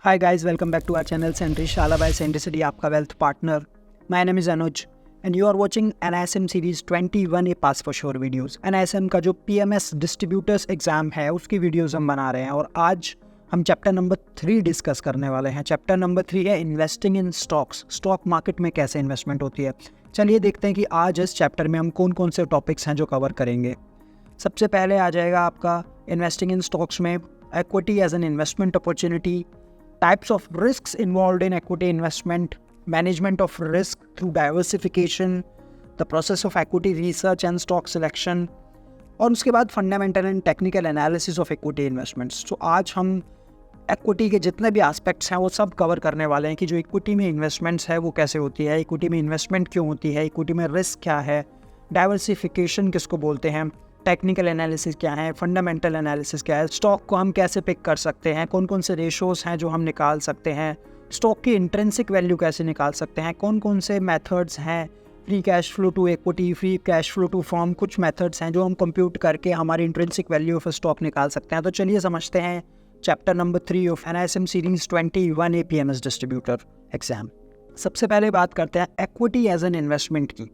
Hi guys, welcome back to our channel Sentry Shala by Centricity, आपका wealth partner. My name is Anuj and you are watching NISM series 21A Pass for Sure videos. NISM का जो PMS distributors exam है उसकी videos हम बना रहे हैं और आज हम चैप्टर नंबर 3 डिस्कस करने वाले हैं. चैप्टर नंबर 3 है investing in stocks. Stock market में कैसे इन्वेस्टमेंट होती है. चलिए देखते हैं कि आज इस चैप्टर में हम कौन कौन से टॉपिक्स हैं जो कवर करेंगे. सबसे पहले आ जाएगा आपका इन्वेस्टिंग इन स्टॉक्स में equity as an investment opportunity, types of risks involved in equity investment, management of risk through diversification, the process of equity research and stock selection, और उसके बाद fundamental and technical analysis of equity investments. तो आज हम equity के जितने भी aspects हैं वो सब कवर करने वाले हैं कि जो इक्विटी में इन्वेस्टमेंट्स है वो कैसे होती है, इक्विटी में इन्वेस्टमेंट क्यों होती है, इक्विटी में रिस्क क्या है, डाइवर्सिफिकेशन किसको बोलते हैं, टेक्निकल एनालिसिस क्या है, फंडामेंटल एनालिसिस क्या है, स्टॉक को हम कैसे पिक कर सकते हैं, कौन कौन से रेशोज़ हैं जो हम निकाल सकते हैं, स्टॉक की इंट्रिंसिक वैल्यू कैसे निकाल सकते हैं, कौन कौन से मेथड्स हैं, free cash flow to equity, free cash flow to firm, कुछ मेथड्स हैं जो हम कंप्यूट करके हमारी इंट्रिंसिक वैल्यू ऑफ स्टॉक निकाल सकते हैं. तो चलिए समझते हैं chapter number 3 of NISM series 21A PMS distributor exam. सबसे पहले बात करते हैं इक्विटी एज एन इन्वेस्टमेंट की.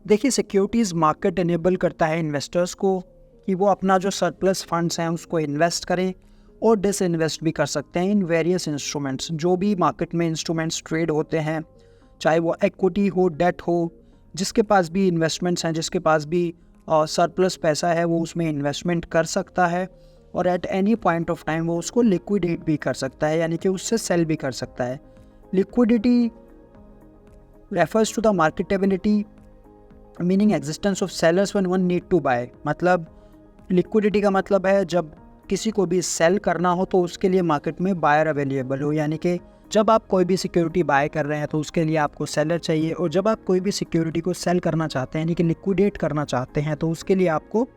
देखिए, सिक्योरिटीज़ मार्केट इनेबल करता है इन्वेस्टर्स को कि वो अपना जो सरप्लस फंड्स हैं उसको इन्वेस्ट करें और डिसइन्वेस्ट भी कर सकते हैं इन वेरियस इंस्ट्रूमेंट्स. जो भी मार्केट में इंस्ट्रूमेंट्स ट्रेड होते हैं, चाहे वो इक्विटी हो, डेट हो, जिसके पास भी इन्वेस्टमेंट्स हैं, जिसके पास भी सरप्लस पैसा है वो उसमें इन्वेस्टमेंट कर सकता है और at any point of time वो उसको लिक्विडेट भी कर सकता है, यानी कि उससे सेल भी कर सकता है. Liquidity refers to the marketability meaning existence of sellers when one need to buy. मतलब लिक्विडिटी का मतलब है जब किसी को भी सेल करना हो तो उसके लिए मार्केट में बायर अवेलेबल हो, यानी कि जब आप कोई भी सिक्योरिटी बाय कर रहे हैं तो उसके लिए आपको सेलर चाहिए, और जब आप कोई भी सिक्योरिटी को सेल करना चाहते हैं यानी कि लिक्विडेट करना चाहते हैं तो उसके लिए आपको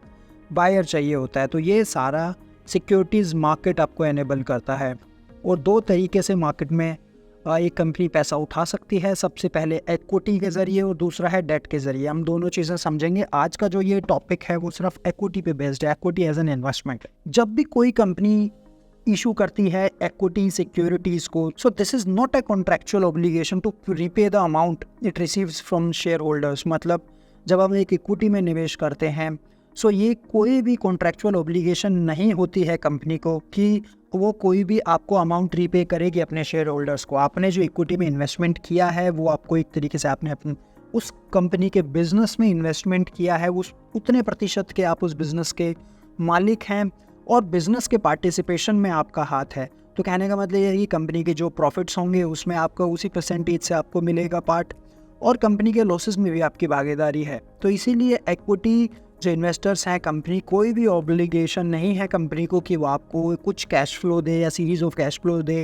बायर चाहिए होता है. तो ये सारा सिक्योरिटीज़ मार्केट आपको एनेबल करता है. और दो तरीके से मार्केट में एक कंपनी पैसा उठा सकती है. सबसे पहले इक्विटी के ज़रिए और दूसरा है डेट के ज़रिए. हम दोनों चीज़ें समझेंगे. आज का जो ये टॉपिक है वो सिर्फ इक्विटी पे बेस्ड है, इक्विटी एज एन इन्वेस्टमेंट. जब भी कोई कंपनी इशू करती है इक्विटी सिक्योरिटीज़ को, so this is not a contractual obligation to repay the amount it receives from share holders. मतलब जब हम एक इक्विटी में निवेश करते हैं सो ये कोई भी कॉन्ट्रैक्चुअल ऑब्लिगेशन नहीं होती है कंपनी को कि वो कोई भी आपको अमाउंट रीपे करेगी अपने शेयर होल्डर्स को. आपने जो इक्विटी में इन्वेस्टमेंट किया है वो आपको एक तरीके से आपने अपने उस कंपनी के बिजनेस में इन्वेस्टमेंट किया है, उस उतने प्रतिशत के आप उस बिज़नेस के मालिक हैं और बिज़नेस के पार्टिसिपेशन में आपका हाथ है. तो कहने का मतलब ये है कि कंपनी के जो प्रॉफिट्स होंगे उसमें आपका उसी परसेंटेज से आपको मिलेगा पार्ट, और कंपनी के लॉसेस में भी आपकी भागीदारी है. तो इसीलिए इक्विटी जो इन्वेस्टर्स हैं, कंपनी कोई भी ऑब्लिगेशन नहीं है कंपनी को कि वो आपको कुछ कैश फ्लो दे या सीरीज ऑफ कैश फ्लो दे,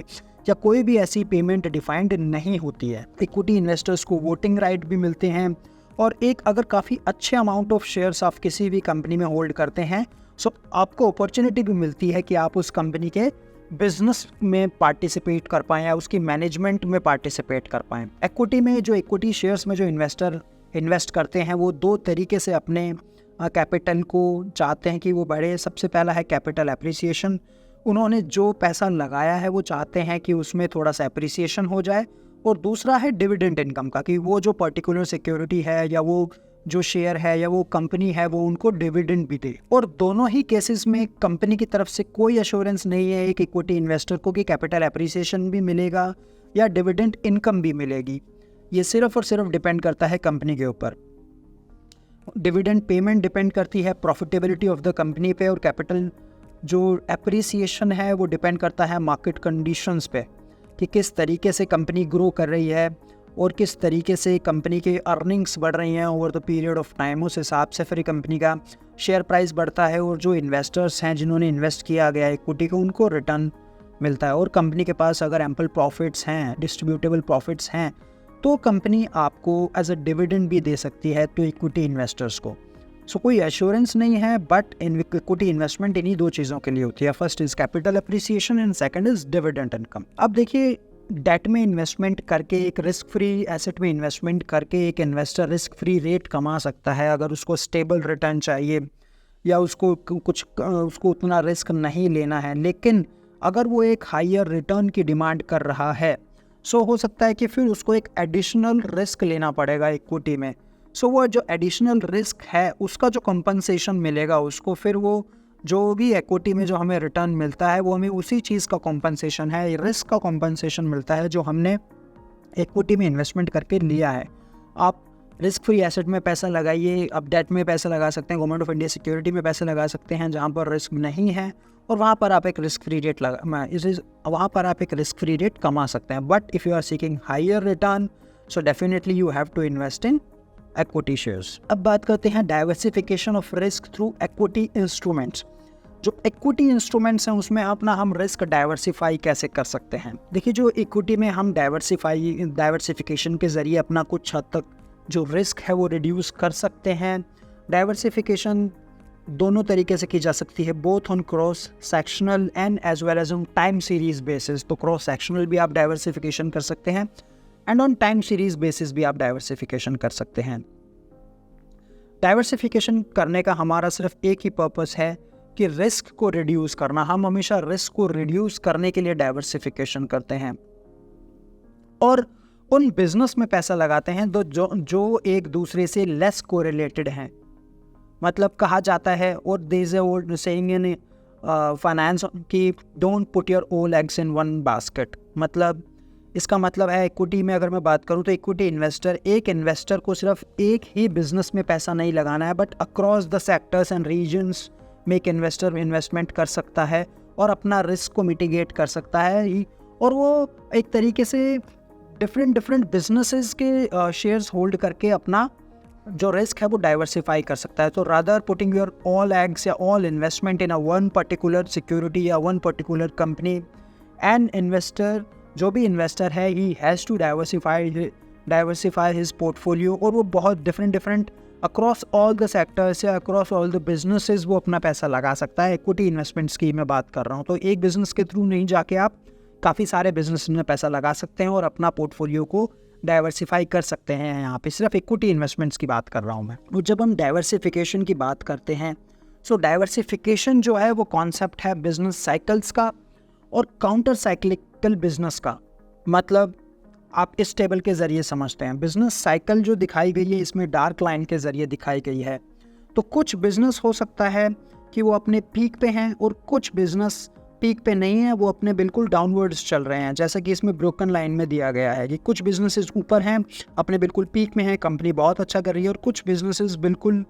या कोई भी ऐसी पेमेंट डिफाइंड नहीं होती है. इक्विटी इन्वेस्टर्स को वोटिंग राइट भी मिलते हैं, और एक अगर काफ़ी अच्छे अमाउंट ऑफ शेयर्स आप किसी भी कंपनी में होल्ड करते हैं सो आपको अपॉर्चुनिटी भी मिलती है कि आप उस कंपनी के बिजनेस में पार्टिसिपेट कर पाएँ या उसकी मैनेजमेंट में पार्टिसिपेट कर पाएँ. इक्विटी में जो इक्विटी शेयर्स में जो इन्वेस्टर इन्वेस्ट करते हैं वो दो तरीके से अपने कैपिटल को चाहते हैं कि वो बढ़े. सबसे पहला है कैपिटल एप्रिसिएशन. उन्होंने जो पैसा लगाया है वो चाहते हैं कि उसमें थोड़ा सा एप्रिसिएशन हो जाए. और दूसरा है डिविडेंड इनकम का, कि वो जो पर्टिकुलर सिक्योरिटी है या वो जो शेयर है या वो कंपनी है वो उनको डिविडेंड भी दे. और दोनों ही केसेस में कंपनी की तरफ से कोई एश्योरेंस नहीं है एक इक्विटी इन्वेस्टर को कि कैपिटल एप्रिसिएशन भी मिलेगा या डिविडेंड इनकम भी मिलेगी. ये सिर्फ और सिर्फ डिपेंड करता है कंपनी के ऊपर. डिविडेंड पेमेंट डिपेंड करती है प्रॉफिटेबिलिटी ऑफ द कंपनी पे, और कैपिटल जो एप्रिसिएशन है वो डिपेंड करता है मार्केट कंडीशंस पे कि किस तरीके से कंपनी ग्रो कर रही है और किस तरीके से कंपनी के अर्निंग्स बढ़ रही हैं over the period of time. उस हिसाब से फिर कंपनी का शेयर प्राइस बढ़ता है और जो इन्वेस्टर्स हैं जिन्होंने इन्वेस्ट किया गया इक्विटी को उनको रिटर्न मिलता है. और कंपनी के पास अगर एम्पल प्रॉफिट्स हैं, डिस्ट्रीब्यूटेबल प्रॉफिट्स हैं, तो कंपनी आपको एज अ डिविडेंड भी दे सकती है तो इक्विटी इन्वेस्टर्स को. सो कोई एश्योरेंस नहीं है, बट इक्विटी इन्वेस्टमेंट इन्हीं दो चीज़ों के लिए होती है. First is capital appreciation and second is dividend income. अब देखिए, डेट में इन्वेस्टमेंट करके, एक रिस्क फ्री एसेट में इन्वेस्टमेंट करके एक इन्वेस्टर रिस्क फ्री रेट कमा सकता है अगर उसको स्टेबल रिटर्न चाहिए या उसको उतना रिस्क नहीं लेना है. लेकिन अगर वो एक हायर रिटर्न की डिमांड कर रहा है, सो हो सकता है कि फिर उसको एक एडिशनल रिस्क लेना पड़ेगा इक्विटी में। सो वो जो एडिशनल रिस्क है उसका जो कंपनसेशन मिलेगा उसको, फिर वो जो भी इक्विटी में जो हमें रिटर्न मिलता है वो हमें उसी चीज़ का कंपनसेशन है, रिस्क का कंपनसेशन मिलता है जो हमने इक्विटी में इन्वेस्टमेंट करके लिया है। आप रिस्क फ्री एसेट में पैसा लगाइए, आप डेट में पैसा लगा सकते हैं, गवर्नमेंट ऑफ इंडिया सिक्योरिटी में पैसा लगा सकते हैं जहाँ पर रिस्क नहीं है, और वहाँ पर आप एक रिस्क फ्री रेट वहाँ पर आप एक रिस्क फ्री रेट कमा सकते हैं। But if you are seeking higher return, so definitely you have to invest in equity shares. अब बात करते हैं diversification of risk through equity instruments. जो इक्विटी इंस्ट्रूमेंट्स हैं उसमें अपना हम रिस्क डाइवर्सिफाई कैसे कर सकते हैं। देखिए, जो इक्विटी में हम डाइवर्सिफिकेशन के ज़रिए अपना कुछ हद तक जो रिस्क है वो रिड्यूस कर सकते हैं। डाइवर्सिफिकेशन दोनों तरीके से की जा सकती है, both on cross sectional and as well as on time series basis. तो क्रॉस सेक्शनल भी आप डाइवर्सिफिकेशन कर सकते हैं and on time series basis भी आप डाइवर्सिफिकेशन कर सकते हैं। डाइवर्सिफिकेशन करने का हमारा सिर्फ एक ही पर्पस है कि रिस्क को रिड्यूस करना। हम हमेशा रिस्क को रिड्यूस करने के लिए डाइवर्सिफिकेशन करते हैं और उन बिजनेस में पैसा लगाते हैं जो एक दूसरे से लेस कोरिलेटेड हैं। मतलब कहा जाता है, और there is a old saying in finance कि don't put your all eggs in one basket. मतलब इसका मतलब है, इक्विटी में अगर मैं बात करूं तो इक्विटी इन्वेस्टर को सिर्फ एक ही बिजनेस में पैसा नहीं लगाना है, but across the sectors and regions में एक इन्वेस्टर इन्वेस्टमेंट कर सकता है और अपना रिस्क को मिटिगेट कर सकता है, और वो एक तरीके से डिफरेंट बिजनेसेस के शेयर्स होल्ड करके अपना जो रिस्क है वो डाइवर्सिफाई कर सकता है। तो rather putting your all eggs या all investment in a one particular security या one particular company, and investor जो भी इन्वेस्टर है he has to diversify his portfolio, और वो बहुत different across all the sectors या अक्रॉस ऑल द बिजनेसेस वो अपना पैसा लगा सकता है। इक्विटी इन्वेस्टमेंट्स की मैं बात कर रहा हूँ, तो एक बिजनेस के थ्रू नहीं जाके आप काफ़ी सारे बिजनेस में पैसा लगा सकते हैं और अपना पोर्टफोलियो को डाइवर्सिफाई कर सकते हैं। यहाँ पे सिर्फ इक्विटी इन्वेस्टमेंट्स की बात कर रहा हूँ मैं। और जब हम डाइवर्सिफिकेशन की बात करते हैं, सो डाइवर्सिफिकेशन जो है वो कॉन्सेप्ट है बिजनेस साइकिल्स का और काउंटर साइक्लिकल बिजनेस का। मतलब आप इस टेबल के ज़रिए समझते हैं, बिजनेस साइकिल जो दिखाई गई है इसमें डार्क लाइन के ज़रिए दिखाई गई है। तो कुछ बिजनेस हो सकता है कि वो अपने पीक पे हैं और कुछ बिजनेस पीक पे नहीं है, वो अपने बिल्कुल डाउनवर्ड्स चल रहे हैं। जैसा कि इसमें ब्रोकन लाइन में दिया गया है कि कुछ बिजनेसेस ऊपर हैं, अपने बिल्कुल पीक में हैं, कंपनी बहुत अच्छा कर रही है, और कुछ बिजनेसेस बिल्कुल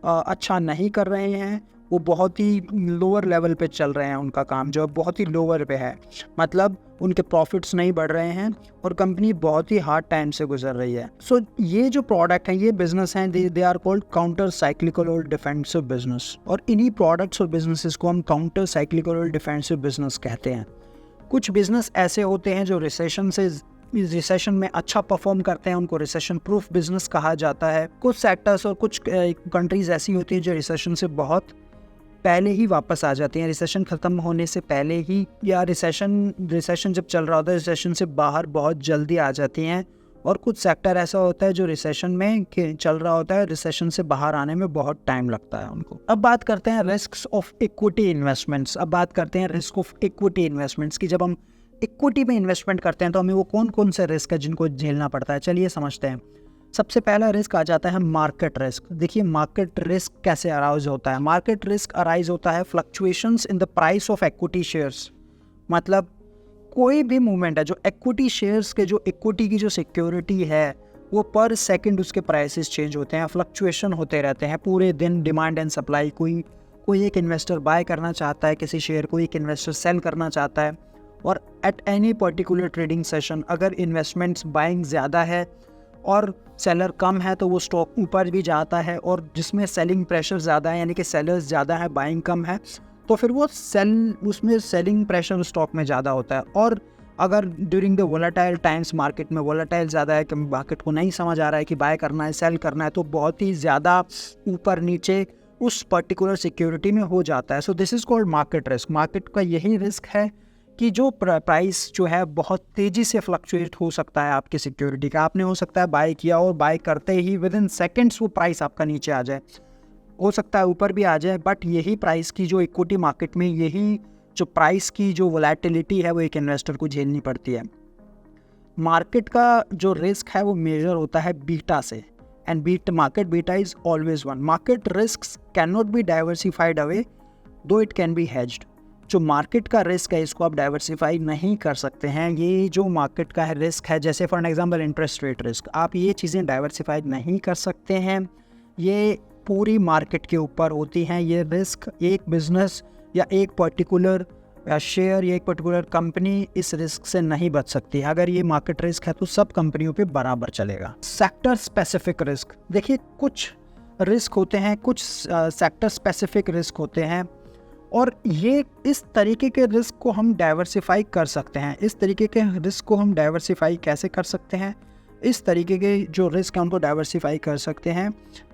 अच्छा नहीं कर रहे हैं, वो बहुत ही लोअर लेवल पे चल रहे हैं, उनका काम जो बहुत ही लोअर पे है, मतलब उनके प्रॉफिट्स नहीं बढ़ रहे हैं और कंपनी बहुत ही हार्ड टाइम से गुजर रही है। सो ये जो प्रोडक्ट हैं, ये बिजनेस हैं, they are called counter cyclical और डिफेंसिव बिजनेस, और इन्हीं प्रोडक्ट्स और बिजनेसेस को हम काउंटर साइक्लिकल और डिफेंसिव बिजनेस कहते हैं। कुछ बिजनेस ऐसे होते हैं जो रिसेशन में अच्छा परफॉर्म करते हैं, उनको रिसेशन प्रूफ बिजनेस कहा जाता है। कुछ सेक्टर्स और कुछ कंट्रीज ऐसी होती हैं जो रिसेशन से बहुत पहले ही वापस आ जाती हैं, रिसेशन ख़त्म होने से पहले ही, या रिसेशन जब चल रहा होता है रिसेशन से बाहर बहुत जल्दी आ जाती हैं। और कुछ सेक्टर ऐसा होता है जो रिसेशन में चल रहा होता है, रिसेशन से बाहर आने में बहुत टाइम लगता है उनको। अब बात करते हैं रिस्क्स ऑफ इक्विटी इन्वेस्टमेंट्स। अब बात करते हैं रिस्क ऑफ इक्विटी इन्वेस्टमेंट्स की। जब हम इक्विटी में इन्वेस्टमेंट करते हैं तो हमें वो कौन कौन से रिस्क है जिनको झेलना पड़ता है, चलिए समझते हैं। सबसे पहला रिस्क आ जाता है मार्केट रिस्क। देखिए, मार्केट रिस्क कैसे अराइज होता है। मार्केट रिस्क अराइज होता है fluctuations in the price of equity shares. मतलब कोई भी मूवमेंट है, जो इक्विटी शेयर्स के, जो इक्विटी की जो सिक्योरिटी है, वो पर सेकंड उसके प्राइसेस चेंज होते हैं, फ्लक्चुएशन होते रहते हैं पूरे दिन, डिमांड एंड सप्लाई। कोई एक इन्वेस्टर बाय करना चाहता है किसी शेयर को, एक इन्वेस्टर सेल करना चाहता है, और at any particular trading session अगर इन्वेस्टमेंट्स बाइंग ज़्यादा है और सेलर कम है तो वो स्टॉक ऊपर भी जाता है, और जिसमें सेलिंग प्रेशर ज़्यादा है, यानी कि सेलर्स ज़्यादा है, बाइंग कम है, तो फिर वो उसमें सेलिंग प्रेशर स्टॉक में ज़्यादा होता है। और अगर during the volatile times market में वोलेटाइल ज़्यादा है कि मार्केट को नहीं समझ आ रहा है कि बाय करना है सेल करना है, तो बहुत ही ज़्यादा ऊपर नीचे उस पर्टिकुलर सिक्योरिटी में हो जाता है। सो this is called market risk. Market का यही रिस्क है कि जो प्राइस जो है बहुत तेज़ी से फ्लक्चुएट हो सकता है आपकी सिक्योरिटी का। आपने हो सकता है बाय किया और बाय करते ही विद इन सेकेंड्स वो प्राइस आपका नीचे आ जाए, हो सकता है ऊपर भी आ जाए, बट यही प्राइस की जो इक्विटी मार्केट में यही जो प्राइस की जो वोलेटिलिटी है वो एक इन्वेस्टर को झेलनी पड़ती है। मार्केट का जो रिस्क है वो मेजर होता है बीटा से, and market beta is always one. Market risk can not be diversified away दो इट कैन बी हेज्ड। जो मार्केट का रिस्क है इसको आप डाइवर्सिफाई नहीं कर सकते हैं। ये जो मार्केट का है रिस्क है, जैसे for example interest rate risk, आप ये चीज़ें डाइवर्सिफाई नहीं कर सकते हैं। ये पूरी मार्केट के ऊपर होती हैं। ये रिस्क एक बिजनेस या एक पर्टिकुलर शेयर या एक पर्टिकुलर कंपनी इस रिस्क से नहीं बच सकती। अगर ये मार्केट रिस्क है तो सब कंपनियों पे बराबर चलेगा। सेक्टर स्पेसिफिक रिस्क, देखिए कुछ रिस्क होते हैं, कुछ सेक्टर स्पेसिफिक रिस्क होते हैं, और ये इस तरीके के रिस्क को हम डाइवर्सिफाई कर सकते हैं। इस तरीके के रिस्क को हम डाइवर्सिफाई कैसे कर सकते हैं? इस तरीके के जो रिस्क हैं उनको डाइवर्सिफाई कर सकते हैं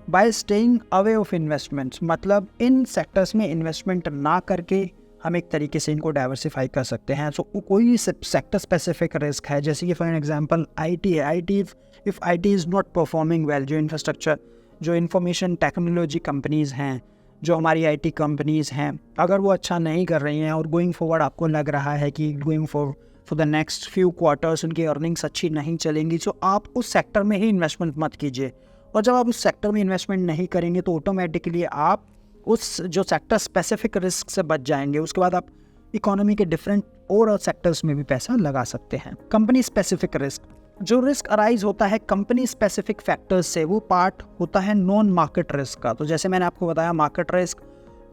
bye staying away of investments. मतलब इन सेक्टर्स में इन्वेस्टमेंट ना करके हम एक तरीके से इनको डाइवर्सिफाई कर सकते हैं। सो कोई सेक्टर स्पेसिफिक रिस्क है, जैसे कि फॉर एग्जांपल आईटी है। If IT is not performing well, जो इंफ्रास्ट्रक्चर, जो इंफॉर्मेशन टेक्नोलॉजी कंपनीज़ हैं, जो हमारी आईटी कंपनीज़ हैं, अगर वो अच्छा नहीं कर रही हैं और गोइंग फॉरवर्ड आपको लग रहा है कि going for the next few quarters उनकी अर्निंग्स अच्छी नहीं चलेंगी, तो आप उस सेक्टर में ही इन्वेस्टमेंट मत कीजिए। और जब आप उस सेक्टर में इन्वेस्टमेंट नहीं करेंगे तो ऑटोमेटिकली आप उस जो सेक्टर स्पेसिफिक रिस्क से बच जाएंगे। उसके बाद आप इकोनॉमी के डिफरेंट और सेक्टर्स में भी पैसा लगा सकते हैं। कंपनी स्पेसिफिक रिस्क, जो रिस्क अराइज होता है कंपनी स्पेसिफिक फैक्टर्स से, वो पार्ट होता है नॉन मार्केट रिस्क का। तो जैसे मैंने आपको बताया, मार्केट रिस्क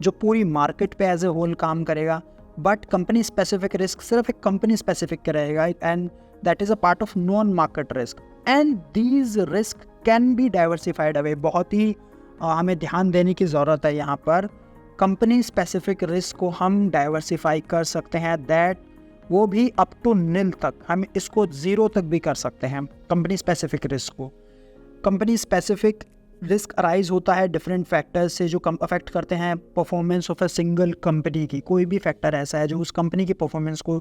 जो पूरी मार्केट पे एज ए होल काम करेगा, बट कंपनी स्पेसिफिक रिस्क सिर्फ एक कंपनी स्पेसिफिक का रहेगा, and that is a part of non market risk, and these risk can be diversified away. बहुत ही हमें ध्यान देने की ज़रूरत है यहाँ पर। कंपनी स्पेसिफिक रिस्क को हम डाइवर्सिफाई कर सकते हैं, दैट वो भी अप टू नील तक, हम इसको ज़ीरो तक भी कर सकते हैं कंपनी स्पेसिफिक रिस्क को। कंपनी स्पेसिफिक रिस्क अराइज होता है डिफरेंट फैक्टर्स से जो अफेक्ट करते हैं performance of a single company की। कोई भी फैक्टर ऐसा है जो उस कंपनी की परफॉर्मेंस को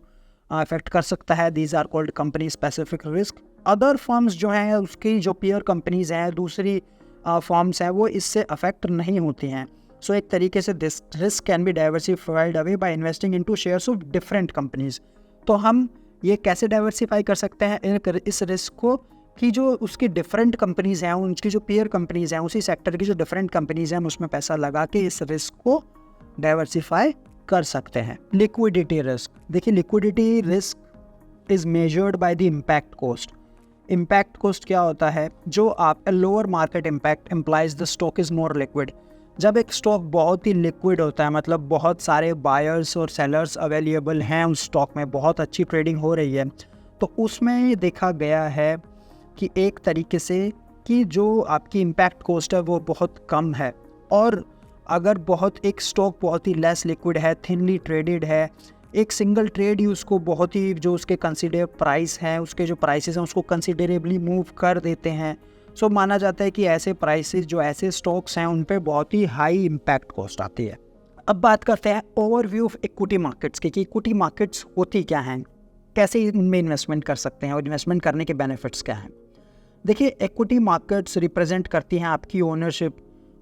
अफेक्ट कर सकता है, these are called company specific risk. Other firms जो हैं, उसकी जो पीयर कंपनीज हैं, दूसरी फर्म्स हैं, वो इससे अफेक्ट नहीं होती हैं। सो एक तरीके से this risk can be diversified away by investing into shares of different companies. तो हम ये कैसे डाइवर्सिफाई कर सकते हैं इस रिस्क को, कि जो उसकी डिफरेंट कंपनीज़ हैं, उनकी जो पीयर कंपनीज़ हैं, उसी सेक्टर की जो डिफरेंट कंपनीज़ हैं, हम उसमें पैसा लगा के इस रिस्क को डाइवर्सिफाई कर सकते हैं। लिक्विडिटी रिस्क, देखिए liquidity risk is measured by the impact cost. Impact cost क्या होता है? जो आप lower market impact implies the stock is more liquid. जब एक स्टॉक बहुत ही लिक्विड होता है, मतलब बहुत सारे बायर्स और सेलर्स अवेलेबल हैं उस स्टॉक में, बहुत अच्छी ट्रेडिंग हो रही है, तो उसमें देखा गया है कि एक तरीके से कि जो आपकी इम्पैक्ट कॉस्ट है वो बहुत कम है। और अगर एक स्टॉक बहुत ही लेस लिक्विड है, थिनली ट्रेडेड है, एक सिंगल ट्रेड ही उसको बहुत ही, जो उसके कंसिडर प्राइस हैं, उसके जो प्राइसेस हैं, उसको कंसिडरेबली मूव कर देते हैं। सो माना जाता है कि ऐसे प्राइसेस, जो ऐसे स्टॉक्स हैं, उन पे बहुत ही हाई इम्पैक्ट कॉस्ट आती है। अब बात करते हैं ओवरव्यू ऑफ इक्विटी मार्केट्स की, कि इक्विटी मार्केट्स होती क्या हैं, कैसे इनमें इन्वेस्टमेंट कर सकते हैं और इन्वेस्टमेंट करने के बेनिफिट्स क्या हैं। देखिए, इक्विटी मार्केट्स रिप्रेजेंट करती हैं आपकी ownership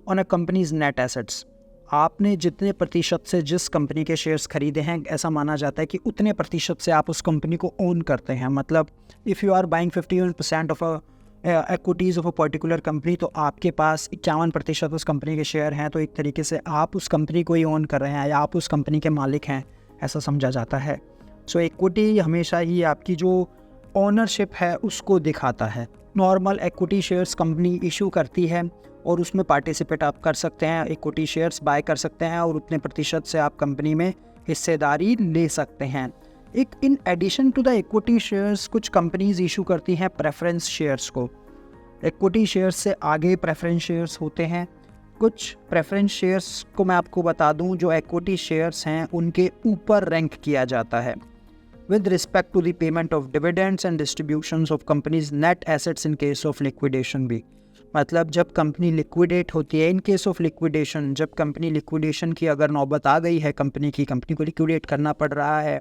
on a companies net assets. आपने जितने प्रतिशत से जिस कंपनी के शेयर्स खरीदे हैं, ऐसा माना जाता है कि उतने प्रतिशत से आप उस कंपनी को ओन करते हैं। मतलब if you are buying 51% of equities of a particular company, तो आपके पास 51% उस कंपनी के शेयर हैं, तो एक तरीके से आप उस कंपनी को ही ओन कर रहे हैं या आप उस कंपनी के मालिक हैं, ऐसा समझा जाता है। सो इक्विटी हमेशा ही आपकी जो ओनरशिप है उसको दिखाता है। Normal equity shares company issue करती है और उसमें पार्टिसिपेट आप कर सकते हैं, इक्विटी शेयर्स बाय कर सकते हैं और उतने प्रतिशत से आप कंपनी में हिस्सेदारी ले सकते हैं। एक in addition to the equity shares, कुछ कंपनीज इशू करती हैं प्रेफरेंस शेयर्स को। इक्विटी शेयर्स से आगे प्रेफरेंस शेयर्स होते हैं। कुछ प्रेफरेंस शेयर्स को मैं आपको बता दूं, जो इक्विटी शेयर्स हैं उनके ऊपर रैंक किया जाता है with respect to the payment of dividends and distributions of companies net assets in case of liquidation भी। मतलब जब कंपनी लिक्विडेट होती है, इन केस ऑफ लिक्विडेशन, जब कंपनी लिक्विडेशन की अगर नौबत आ गई है, कंपनी को लिक्विडेट करना पड़ रहा है,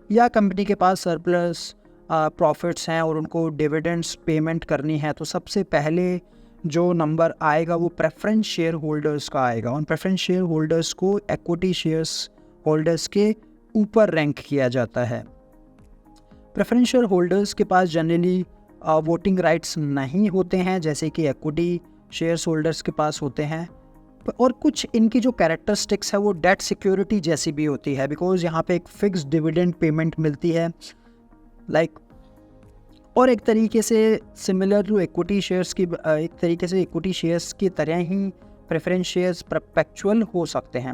या कंपनी के पास सरप्लस प्रॉफिट्स हैं और उनको डिविडेंड्स पेमेंट करनी है, तो सबसे पहले जो नंबर आएगा वो प्रेफरेंस शेयर होल्डर्स का आएगा। और प्रेफरेंस शेयर होल्डर्स को इक्विटी शेयर्स होल्डर्स के ऊपर रैंक किया जाता है। प्रेफरेंस शेयर होल्डर्स के पास जनरली वोटिंग राइट्स नहीं होते हैं जैसे कि इक्विटी शेयर्स होल्डर्स के पास होते हैं, और कुछ इनकी जो कैरेक्टरिस्टिक्स है वो डेट सिक्योरिटी जैसी भी होती है, बिकॉज यहाँ पे एक फिक्स डिविडेंड पेमेंट मिलती है और एक तरीके से सिमिलर टू इक्विटी शेयर्स की एक तरीके से इक्विटी शेयर्स की तरह ही प्रेफरेंस शेयर्स परपेचुअल हो सकते हैं।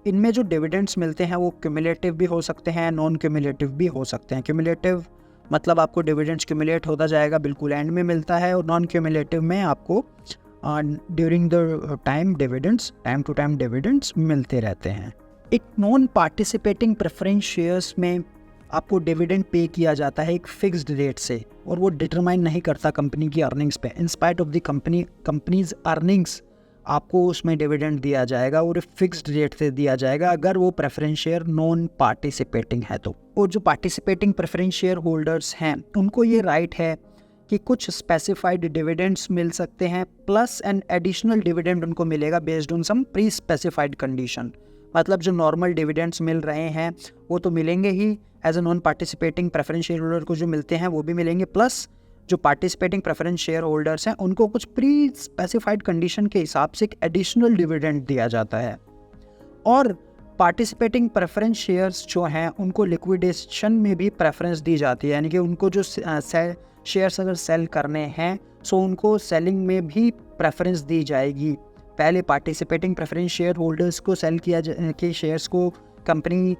इनमें जो डिविडेंड्स मिलते हैं वो क्यूमुलेटिव भी हो सकते हैं, नॉन क्यूमुलेटिव भी हो सकते हैं। क्यूमुलेटिव मतलब आपको डिविडेंड्स क्यूमुलेट होता जाएगा, बिल्कुल एंड में मिलता है, और नॉन क्यूमुलेटिव में आपको during the time dividends, time to time dividends मिलते रहते हैं। एक नॉन पार्टिसिपेटिंग प्रेफरेंस शेयर्स में आपको डिविडेंड पे किया जाता है एक फिक्स्ड रेट से, और वो डिटरमाइन नहीं करता कंपनी की अर्निंग्स पे। In spite of the companies earnings आपको उसमें डिविडेंड दिया जाएगा और फिक्स्ड रेट से दिया जाएगा अगर वो प्रेफरेंस शेयर नॉन पार्टिसिपेटिंग है तो। और जो पार्टिसिपेटिंग प्रेफरेंस शेयर होल्डर्स हैं उनको ये राइट है कि कुछ स्पेसिफाइड डिविडेंड्स मिल सकते हैं प्लस एन एडिशनल डिविडेंड उनको मिलेगा based on some pre specified condition. मतलब जो नॉर्मल डिविडेंड्स मिल रहे हैं वो तो मिलेंगे ही, as a non participating preference share holder को जो मिलते हैं वो भी मिलेंगे, प्लस जो पार्टिसिपेटिंग प्रेफरेंस शेयर होल्डर्स हैं उनको कुछ प्री स्पेसिफाइड कंडीशन के हिसाब से एक एडिशनल डिविडेंड दिया जाता है। और पार्टिसिपेटिंग प्रेफरेंस शेयर्स जो हैं उनको लिक्विडेशन में भी प्रेफरेंस दी जाती है, यानी कि उनको जो शेयर्स अगर सेल करने हैं सो उनको सेलिंग में भी प्रेफरेंस दी जाएगी। पहले पार्टिसिपेटिंग प्रेफरेंस शेयर होल्डर्स को सेल किया के शेयर्स को कंपनी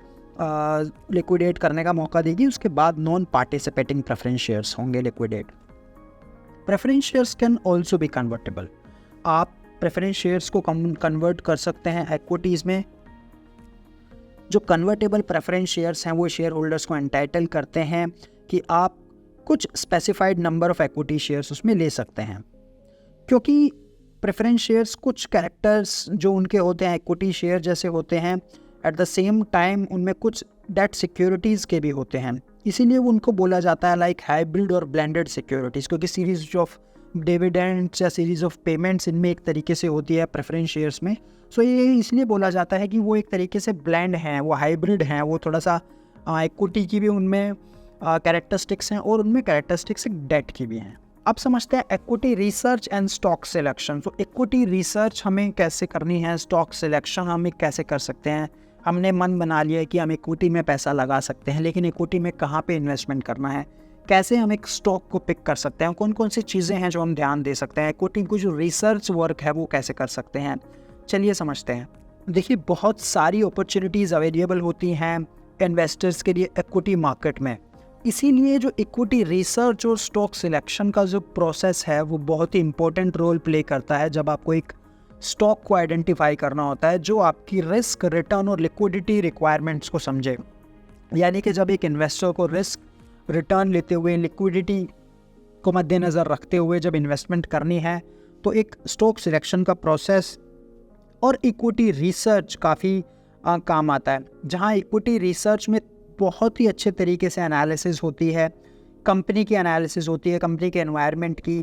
लिक्विडेट करने का मौका देगी, उसके बाद नॉन पार्टिसिपेटिंग प्रेफरेंस शेयर्स होंगे liquidate. Preference shares can also be convertible. आप प्रेफरेंस शेयर्स को कन्वर्ट कर सकते हैं इक्विटीज़ में। जो कन्वर्टेबल प्रेफरेंस शेयर्स हैं वो शेयर होल्डर्स को एंटाइटल करते हैं कि आप कुछ specified number of equity shares उसमें ले सकते हैं, क्योंकि प्रेफरेंस शेयर्स कुछ कैरेक्टर्स जो उनके होते हैं इक्विटी शेयर जैसे होते हैं, एट द सेम टाइम उनमें कुछ डेट सिक्योरिटीज़ के भी होते हैं, इसीलिए उनको बोला जाता है लाइक हाइब्रिड और ब्लेंडेड सिक्योरिटीज़, क्योंकि सीरीज ऑफ डिविडेंड्स या सीरीज ऑफ पेमेंट्स इनमें एक तरीके से होती है प्रेफरेंस शेयर्स में। सो ये इसलिए बोला जाता है कि वो एक तरीके से ब्लेंड हैं, वो हाइब्रिड हैं, वो थोड़ा सा इक्विटी की भी उनमें कैरेक्टरिस्टिक्स हैं और उनमें कैरेक्टरिस्टिक्स डेट की भी हैं। अब समझते हैं equity research and stock selection. तो इक्विटी रिसर्च हमें कैसे करनी है, स्टॉक सिलेक्शन हमें कैसे कर सकते हैं। हमने मन बना लिया है कि हम इक्विटी में पैसा लगा सकते हैं, लेकिन इक्विटी में कहाँ पे इन्वेस्टमेंट करना है, कैसे हम एक स्टॉक को पिक कर सकते हैं, कौन कौन सी चीज़ें हैं जो हम ध्यान दे सकते हैं, इक्विटी को जो रिसर्च वर्क है वो कैसे कर सकते हैं, चलिए समझते हैं। देखिए, बहुत सारी अपॉर्चुनिटीज़ अवेलेबल होती हैं इन्वेस्टर्स के लिए इक्विटी मार्केट में, इसीलिए जो इक्विटी रिसर्च और स्टॉक सिलेक्शन का जो प्रोसेस है वो बहुत ही इंपॉर्टेंट रोल प्ले करता है जब आपको एक स्टॉक को आइडेंटिफाई करना होता है जो आपकी रिस्क, रिटर्न और लिक्विडिटी रिक्वायरमेंट्स को समझे। यानी कि जब एक इन्वेस्टर को रिस्क, रिटर्न लेते हुए, लिक्विडिटी को मद्देनज़र रखते हुए जब इन्वेस्टमेंट करनी है तो एक स्टॉक सिलेक्शन का प्रोसेस और इक्विटी रिसर्च काफ़ी काम आता है। जहाँ इक्विटी रिसर्च में बहुत ही अच्छे तरीके से एनालिसिस होती है, कंपनी की एनालिसिस होती है, कंपनी के एनवायरनमेंट की,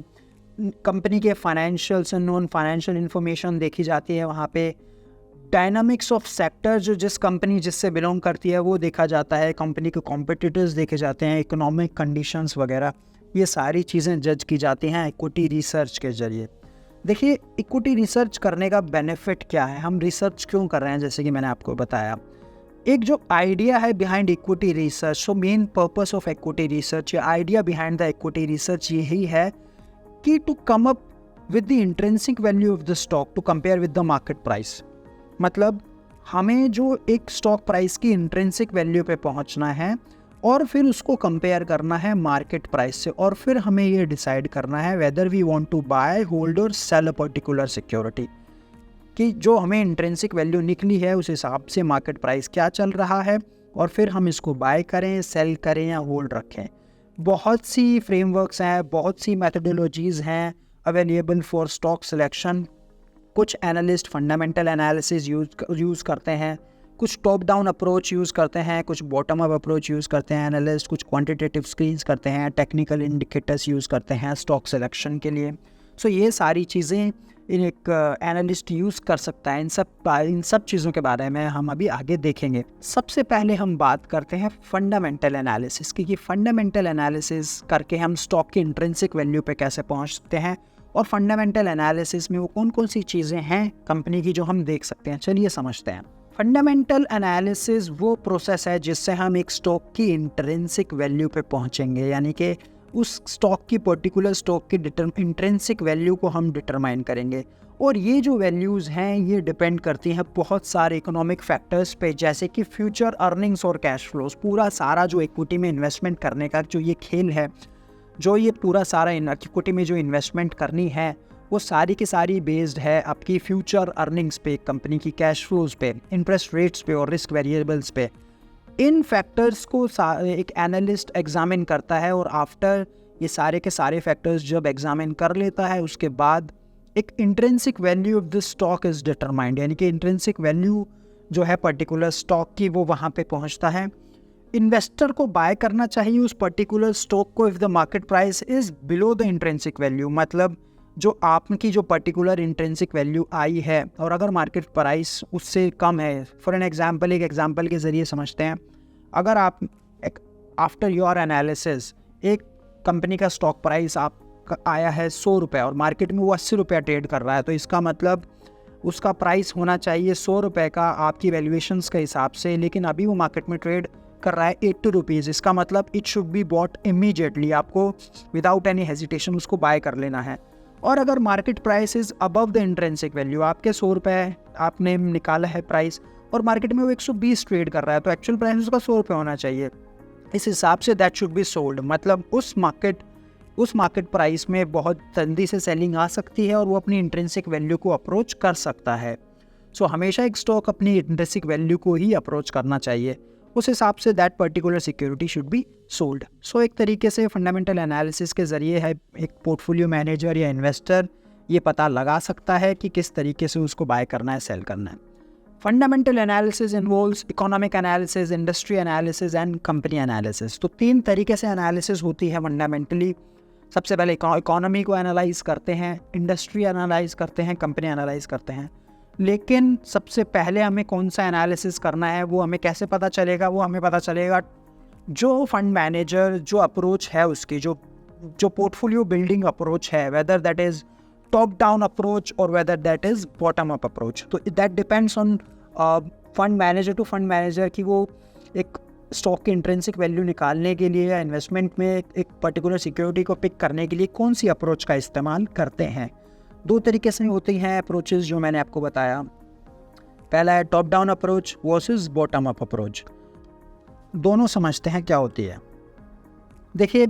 कंपनी के financials and non financial information देखी जाती है। वहाँ पे डायनामिक्स ऑफ सेक्टर जो जिस कंपनी जिससे बिलोंग करती है वो देखा जाता है, कंपनी के कॉम्पिटिटर्स देखे जाते हैं, इकोनॉमिक कंडीशंस वगैरह, ये सारी चीज़ें जज की जाती हैं इक्विटी रिसर्च के ज़रिए। देखिए, इक्विटी रिसर्च करने का बेनिफिट क्या है, हम रिसर्च क्यों कर रहे हैं, जैसे कि मैंने आपको बताया। एक जो आइडिया है behind equity research, so main purpose of equity research या idea behind the equity research यही है कि to come up with the intrinsic value of the stock to compare with the market price. मतलब हमें जो एक stock price की intrinsic value पे पहुंचना है और फिर उसको कंपेयर करना है मार्केट प्राइस से, और फिर हमें ये डिसाइड करना है whether we want to buy, hold और सेल अ पर्टिकुलर सिक्योरिटी, कि जो हमें इंट्रिंसिक वैल्यू निकली है उस हिसाब से मार्केट प्राइस क्या चल रहा है और फिर हम इसको बाय करें, सेल करें या होल्ड रखें। बहुत सी फ्रेमवर्क्स हैं, बहुत सी मैथडोलॉजीज़ हैं अवेलेबल फॉर स्टॉक सिलेक्शन। कुछ एनालिस्ट फंडामेंटल एनालिसिस यूज़ करते हैं, कुछ टॉप डाउन अप्रोच यूज़ करते हैं, कुछ बॉटम अप अप्रोच यूज़ करते हैं एनालिस्ट, कुछ क्वांटिटेटिव स्क्रीन्स करते हैं, टेक्निकल इंडिकेटर्स यूज़ करते हैं स्टॉक सिलेक्शन के लिए। सो ये सारी चीज़ें एक एनालिस्ट यूज़ कर सकता है। इन सब चीज़ों के बारे में हम अभी आगे देखेंगे। सबसे पहले हम बात करते हैं फंडामेंटल एनालिसिस की, कि फंडामेंटल एनालिसिस करके हम स्टॉक की इंट्रिंसिक वैल्यू पे कैसे पहुंच सकते हैं, और फंडामेंटल एनालिसिस में वो कौन कौन सी चीज़ें हैं कंपनी की जो हम देख सकते हैं। चलिए समझते हैं। फंडामेंटल एनालिसिस वो प्रोसेस है जिससे हम एक स्टॉक की इंट्रिंसिक वैल्यू पे पहुंचेंगे, यानी कि उस स्टॉक की पर्टिकुलर स्टॉक की इंट्रिंसिक वैल्यू को हम डिटरमाइन करेंगे। और ये जो वैल्यूज़ हैं ये डिपेंड करती हैं बहुत सारे इकोनॉमिक फैक्टर्स पे, जैसे कि फ्यूचर अर्निंग्स और कैश फ्लोज। पूरा सारा जो इक्विटी में इन्वेस्टमेंट करने का जो ये खेल है, जो ये पूरा सारा इक्विटी में जो इन्वेस्टमेंट करनी है, वो सारी की सारी बेस्ड है आपकी फ्यूचर अर्निंग्स पे, कंपनी की कैश फ्लोज पे, इंटरेस्ट रेट्स पे और रिस्क वेरिएबल्स पे। इन फैक्टर्स को एक एनालिस्ट एग्जामिन करता है, और आफ्टर ये सारे के सारे फैक्टर्स जब एग्जामिन कर लेता है, उसके बाद एक intrinsic value of this stock is determined, यानी कि इंट्रिंसिक वैल्यू जो है पर्टिकुलर स्टॉक की वो वहाँ पे पहुँचता है। इन्वेस्टर को बाय करना चाहिए उस पर्टिकुलर स्टॉक को if the market price is below the intrinsic value, मतलब जो आपकी जो पर्टिकुलर इंट्रिंसिक वैल्यू आई है और अगर मार्केट प्राइस उससे कम है। फॉर एन एग्जांपल, एक एग्जांपल के ज़रिए समझते हैं। अगर आप आफ्टर योर एनालिसिस एक कंपनी का स्टॉक प्राइस आपका आया है 100 रुपये और मार्केट में वो 80 रुपया ट्रेड कर रहा है, तो इसका मतलब उसका प्राइस होना चाहिए 100 रुपये का आपकी वैल्यूएशंस के हिसाब से, लेकिन अभी वो मार्केट में ट्रेड कर रहा है 80 रुपीज़। इसका मतलब it should be bought immediately, आपको विदाउट एनी हेजिटेशन उसको बाय कर लेना है। और अगर market price is above the intrinsic value, आपके 100 रुपये आपने निकाला है प्राइस और मार्केट में वो 120 ट्रेड कर रहा है, तो एक्चुअल प्राइस उसका 100 रुपये होना चाहिए। इस हिसाब से दैट शुड बी सोल्ड, मतलब उस मार्केट प्राइस में बहुत जल्दी से सेलिंग आ सकती है और वो अपनी इंट्रिंसिक वैल्यू को अप्रोच कर सकता है। सो हमेशा एक स्टॉक अपनी इंट्रिंसिक वैल्यू को ही अप्रोच करना चाहिए, उस हिसाब से that particular security should be sold. So एक तरीके से फंडामेंटल एनालिसिस के ज़रिए है एक पोर्टफोलियो मैनेजर या इन्वेस्टर ये पता लगा सकता है कि किस तरीके से उसको बाय करना है, सेल करना है। Fundamental analysis involves economic analysis, industry analysis and company analysis. तो 3 तरीके से एनालिसिस होती है फंडामेंटली। सबसे पहले इकोनॉमी को एनालाइज करते हैं, इंडस्ट्री एनालाइज करते हैं, कंपनी एनालाइज करते हैं। लेकिन सबसे पहले हमें कौन सा एनालिसिस करना है वो हमें कैसे पता चलेगा? वो हमें पता चलेगा जो फंड मैनेजर जो अप्रोच है उसकी, जो पोर्टफोलियो बिल्डिंग अप्रोच है, whether that is top down approach और whether that is bottom up approach. तो that depends on fund manager to fund manager कि वो एक स्टॉक की इंट्रिंसिक वैल्यू निकालने के लिए या इन्वेस्टमेंट में एक पर्टिकुलर सिक्योरिटी को पिक करने के लिए कौन सी अप्रोच का इस्तेमाल करते हैं। 2 तरीके से होती हैं अप्रोचेस जो मैंने आपको बताया। पहला है top down approach versus bottom up approach. दोनों समझते हैं क्या होती है। देखिए,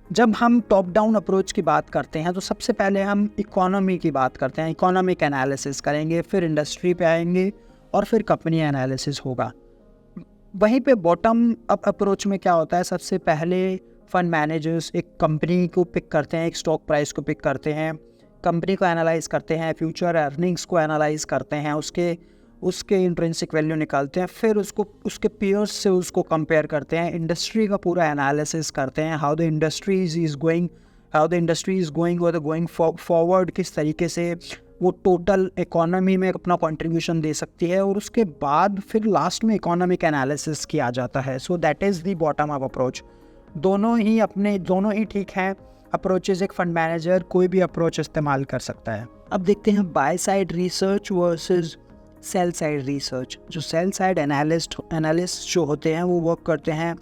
जब हम टॉप डाउन अप्रोच की बात करते हैं तो सबसे पहले हम इकोनॉमी की बात करते हैं, इकोनॉमिक एनालिसिस करेंगे, फिर इंडस्ट्री पे आएंगे और फिर कंपनी एनालिसिस होगा। वहीं पे बॉटम अप अप्रोच में क्या होता है, सबसे पहले फंड मैनेजर्स एक कंपनी को पिक करते हैं, एक स्टॉक प्राइस को पिक करते हैं, कंपनी को एनालाइज करते हैं, फ्यूचर अर्निंग्स को एनालाइज करते हैं, उसके इंट्रिंसिक वैल्यू निकालते हैं, फिर उसको उसके पीयर्स से उसको कंपेयर करते हैं, इंडस्ट्री का पूरा एनालिसिस करते हैं, how the industry is going और गोइंग फॉरवर्ड, किस तरीके से वो टोटल इकोनॉमी में अपना कंट्रीब्यूशन दे सकती है, और उसके बाद फिर लास्ट में इकोनॉमिक एनालिसिस किया जाता है। So that is the bottom up approach. दोनों ही ठीक हैं अप्रोचेज। एक फंड मैनेजर कोई भी अप्रोच इस्तेमाल कर सकता है। अब देखते हैं by side research versus sell side research. जो सेल साइड एनालिस्ट जो होते हैं वो वर्क करते हैं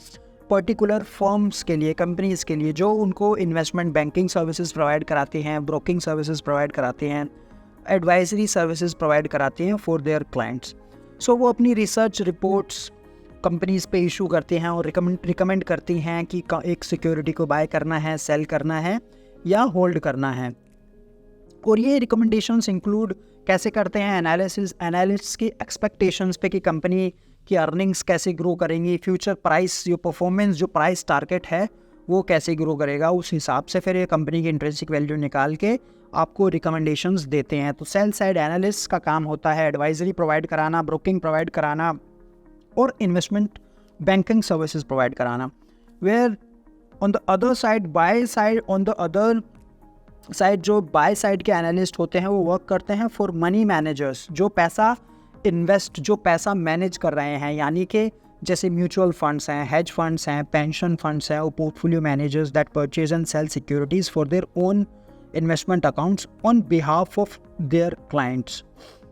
पर्टिकुलर फर्म्स के लिए, कंपनीज़ के लिए, जो उनको इन्वेस्टमेंट बैंकिंग सर्विसेज प्रोवाइड कराती हैं, ब्रोकिंग सर्विसेज प्रोवाइड कराती हैं, एडवाइजरी सर्विसेज प्रोवाइड कराती हैं फॉर देयर क्लाइंट्स। सो वो अपनी रिसर्च रिपोर्ट्स कंपनीज़ पे इशू करती हैं और रिकमेंड करती हैं कि एक सिक्योरिटी को बाय करना है, सेल करना है या होल्ड करना है। और ये रिकमेंडेशंस इंक्लूड कैसे करते हैं, एनालिस्ट्स की एक्सपेक्टेशंस पे कि कंपनी की अर्निंग्स कैसे ग्रो करेंगी, फ्यूचर प्राइस जो परफॉर्मेंस जो प्राइस टारगेट है वो कैसे ग्रो करेगा, उस हिसाब से फिर ये कंपनी की इंट्रिंसिक वैल्यू निकाल के आपको रिकमेंडेशंस देते हैं। तो सेल साइड एनालिस्ट का काम होता है एडवाइजरी प्रोवाइड कराना, ब्रोकिंग प्रोवाइड कराना और इन्वेस्टमेंट बैंकिंग सर्विसेज प्रोवाइड कराना। Where on the other side, buy side on the other side जो बाय साइड के एनालिस्ट होते हैं वो वर्क करते हैं फॉर मनी मैनेजर्स, जो पैसा मैनेज कर रहे हैं, यानी कि जैसे म्यूचुअल फंड्स हैं, हेज फंड्स हैं, पेंशन फंड्स हैं, और portfolio managers that purchase and sell securities for their own investment accounts on behalf of their clients.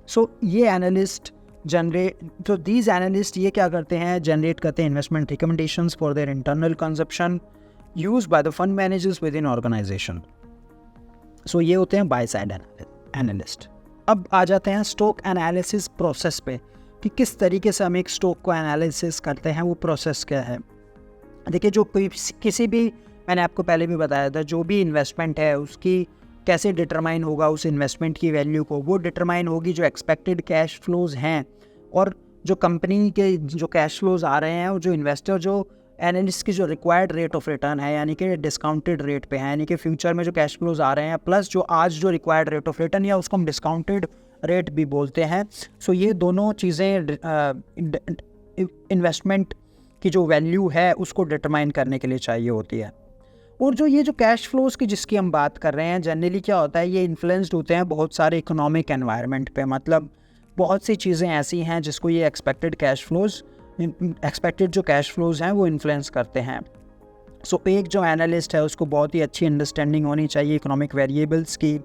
So ये एनालिस्ट दीज एनालिस्ट ये क्या करते हैं, जनरेट करते हैं investment recommendations for their internal consumption use by the fund managers within organization. So ये होते हैं बाय साइड एनालिस्ट। अब आ जाते हैं स्टॉक एनालिसिस प्रोसेस पे कि किस तरीके से हम एक स्टॉक को एनालिसिस करते हैं, वो प्रोसेस क्या है। देखिए, जो किसी भी, मैंने आपको पहले भी बताया था, जो भी इन्वेस्टमेंट है उसकी कैसे डिटरमाइन होगा, उस इन्वेस्टमेंट की वैल्यू को वो डिटरमाइन होगी जो एक्सपेक्टेड कैश फ्लोज हैं और जो कंपनी के जो कैश फ्लोज आ रहे हैं, और जो इन्वेस्टर जो एनालिस्ट की जो रिक्वायर्ड रेट ऑफ रिटर्न है, यानी कि डिस्काउंटेड रेट पे है, यानी कि फ्यूचर में जो कैश फ्लोज आ रहे हैं प्लस जो आज जो रिक्वायर्ड रेट ऑफ रिटर्न, या उसको हम डिस्काउंटेड रेट भी बोलते हैं। सो ये दोनों चीज़ें इन्वेस्टमेंट की जो वैल्यू है उसको डिटरमाइन करने के लिए चाहिए होती है। और जो ये जो कैश फ्लोज की जिसकी हम बात कर रहे हैं, जनरली क्या होता है, ये इन्फ्लुएंस्ड होते हैं बहुत सारे इकोनॉमिक एनवायरनमेंट पे, मतलब बहुत सी चीज़ें ऐसी हैं जिसको ये एक्सपेक्टेड जो कैश फ्लोज हैं वो इन्फ्लुएंस करते हैं। सो एक जो एनालिस्ट है उसको बहुत ही अच्छी अंडरस्टैंडिंग होनी चाहिए इकोनॉमिक वेरिएबल्स की,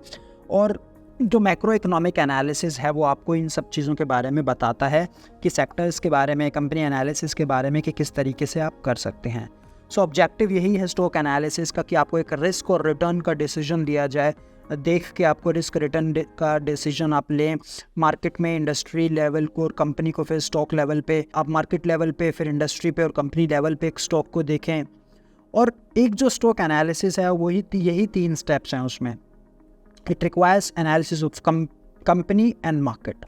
और जो मैक्रो इकोनॉमिक एनालिसिस है वो आपको इन सब चीज़ों के बारे में बताता है कि सेक्टर्स के बारे में, कंपनी एनालिसिस के बारे में कि किस तरीके से आप कर सकते हैं। सो ऑब्जेक्टिव यही है स्टॉक एनालिसिस का कि आपको एक रिस्क और रिटर्न का डिसीजन दिया जाए, देख के आपको रिस्क रिटर्न का डिसीजन आप लें मार्केट में, इंडस्ट्री लेवल को और कंपनी को, फिर स्टॉक लेवल पे, आप मार्केट लेवल पे, फिर इंडस्ट्री पे और कंपनी लेवल पे एक स्टॉक को देखें। और एक जो स्टॉक एनालिसिस है वही यही 3 स्टेप्स हैं उसमें। It requires analysis of company and market.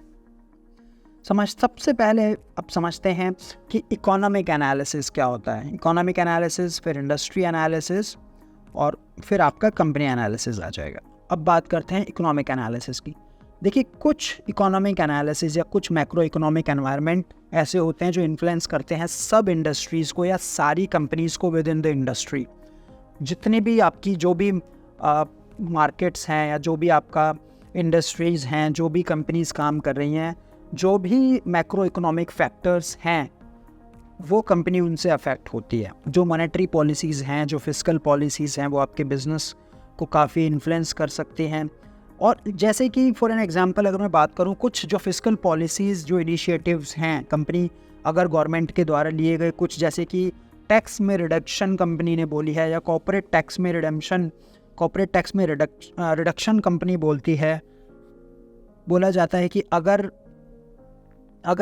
सबसे पहले अब समझते हैं कि इकोनॉमिक एनालिसिस क्या होता है। इकोनॉमिक एनालिसिस, फिर इंडस्ट्री एनालिसिस और फिर आपका कंपनी एनालिसिस आ जाएगा। अब बात करते हैं इकोनॉमिक एनालिसिस की। देखिए, कुछ इकोनॉमिक एनालिसिस या कुछ मैक्रो इकोनॉमिक एनवायरनमेंट ऐसे होते हैं जो इन्फ्लुएंस करते हैं सब इंडस्ट्रीज़ को या सारी कंपनीज़ को विद इन द इंडस्ट्री। जितने भी आपकी जो भी मार्केट्स हैं या जो भी आपका इंडस्ट्रीज़ हैं, जो भी कंपनीज़ काम कर रही हैं, जो भी मैक्रो इकोनॉमिक फैक्टर्स हैं वो कंपनी उनसे अफेक्ट होती है। जो मॉनेटरी पॉलिसीज़ हैं, जो फिस्कल पॉलिसीज़ हैं, वो आपके बिज़नेस को काफ़ी इन्फ्लुएंस कर सकती हैं। और जैसे कि फॉर एन एग्जांपल अगर मैं बात करूं, कुछ जो फिस्कल पॉलिसीज़, जो इनिशिएटिव्स हैं कंपनी अगर गवर्नमेंट के द्वारा लिए गए, कुछ जैसे कि टैक्स में रिडक्शन कंपनी ने बोली है, या कॉर्पोरेट टैक्स में रिडक्शन कंपनी बोलती है। बोला जाता है कि अगर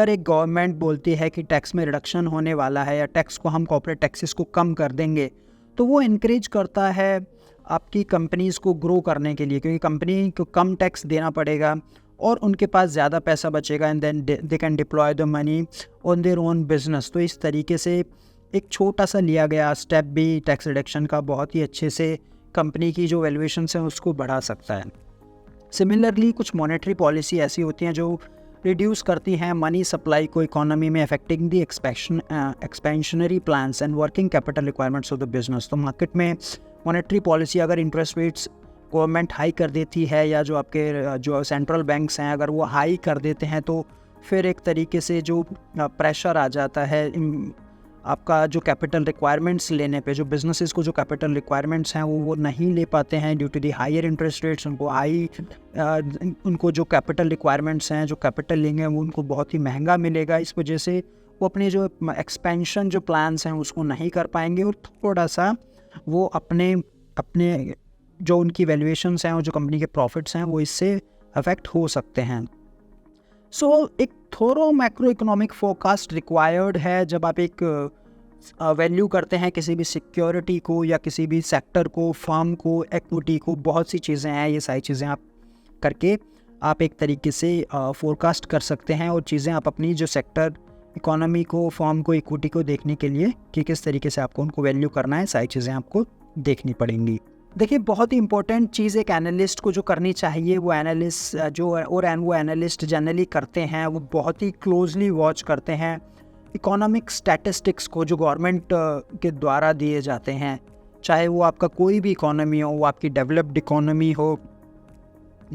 एक गवर्नमेंट बोलती है कि टैक्स में रिडक्शन होने वाला है या टैक्स को हम कॉर्पोरेट टैक्सेस को कम कर देंगे, तो वो इनकरेज करता है आपकी कंपनीज़ को ग्रो करने के लिए, क्योंकि कंपनी को कम टैक्स देना पड़ेगा और उनके पास ज़्यादा पैसा बचेगा, and then they can deploy the money on their own business. तो इस तरीके से एक छोटा सा लिया गया स्टेप भी टैक्स रिडक्शन का बहुत ही अच्छे से कंपनी की जो वैल्यूएशंस हैं उसको बढ़ा सकता है। सिमिलरली कुछ मॉनेटरी पॉलिसी ऐसी होती हैं जो रिड्यूस करती हैं मनी सप्लाई को इकोनॉमी में, affecting the expansionary plans and working capital requirements of the business. तो मार्केट में मॉनेटरी पॉलिसी अगर इंटरेस्ट रेट्स गवर्नमेंट हाई कर देती है, या जो आपके जो सेंट्रल बैंक्स हैं अगर वो हाई कर देते हैं, तो फिर एक तरीके से जो प्रेशर आ जाता है आपका जो कैपिटल रिक्वायरमेंट्स लेने पे, जो बिजनेसेस को जो कैपिटल रिक्वायरमेंट्स हैं वो नहीं ले पाते हैं due to the higher interest rates. उनको जो कैपिटल रिक्वायरमेंट्स हैं, जो कैपिटल लेंगे वो उनको बहुत ही महंगा मिलेगा। इस वजह से वो अपने जो एक्सपेंशन जो प्लान्स हैं उसको नहीं कर पाएंगे, और थोड़ा सा वो अपने जो उनकी वैल्यूएशंस हैं और जो कंपनी के प्रॉफिट्स हैं वो इससे अफेक्ट हो सकते हैं। सो एक थोरो मैक्रो इकोनॉमिक फोरकास्ट रिक्वायर्ड है जब आप एक वैल्यू करते हैं किसी भी सिक्योरिटी को या किसी भी सेक्टर को, फर्म को, इक्विटी को। बहुत सी चीज़ें हैं, ये सारी चीज़ें आप करके आप एक तरीके से फोरकास्ट कर सकते हैं, और चीज़ें आप अपनी जो सेक्टर, इकोनॉमी को, फर्म को, इक्विटी को देखने के लिए कि किस तरीके से आपको उनको वैल्यू करना है, सारी चीज़ें आपको देखनी पड़ेंगी। देखिए, बहुत ही इंपॉर्टेंट चीज़ एक एनालिस्ट को जो करनी चाहिए, वो एनालिस्ट जनरली करते हैं, वो बहुत ही क्लोजली वॉच करते हैं इकोनॉमिक स्टैटिस्टिक्स को जो गवर्नमेंट के द्वारा दिए जाते हैं, चाहे वो आपका कोई भी इकोनॉमी हो, वो आपकी डेवलप्ड इकोनॉमी हो,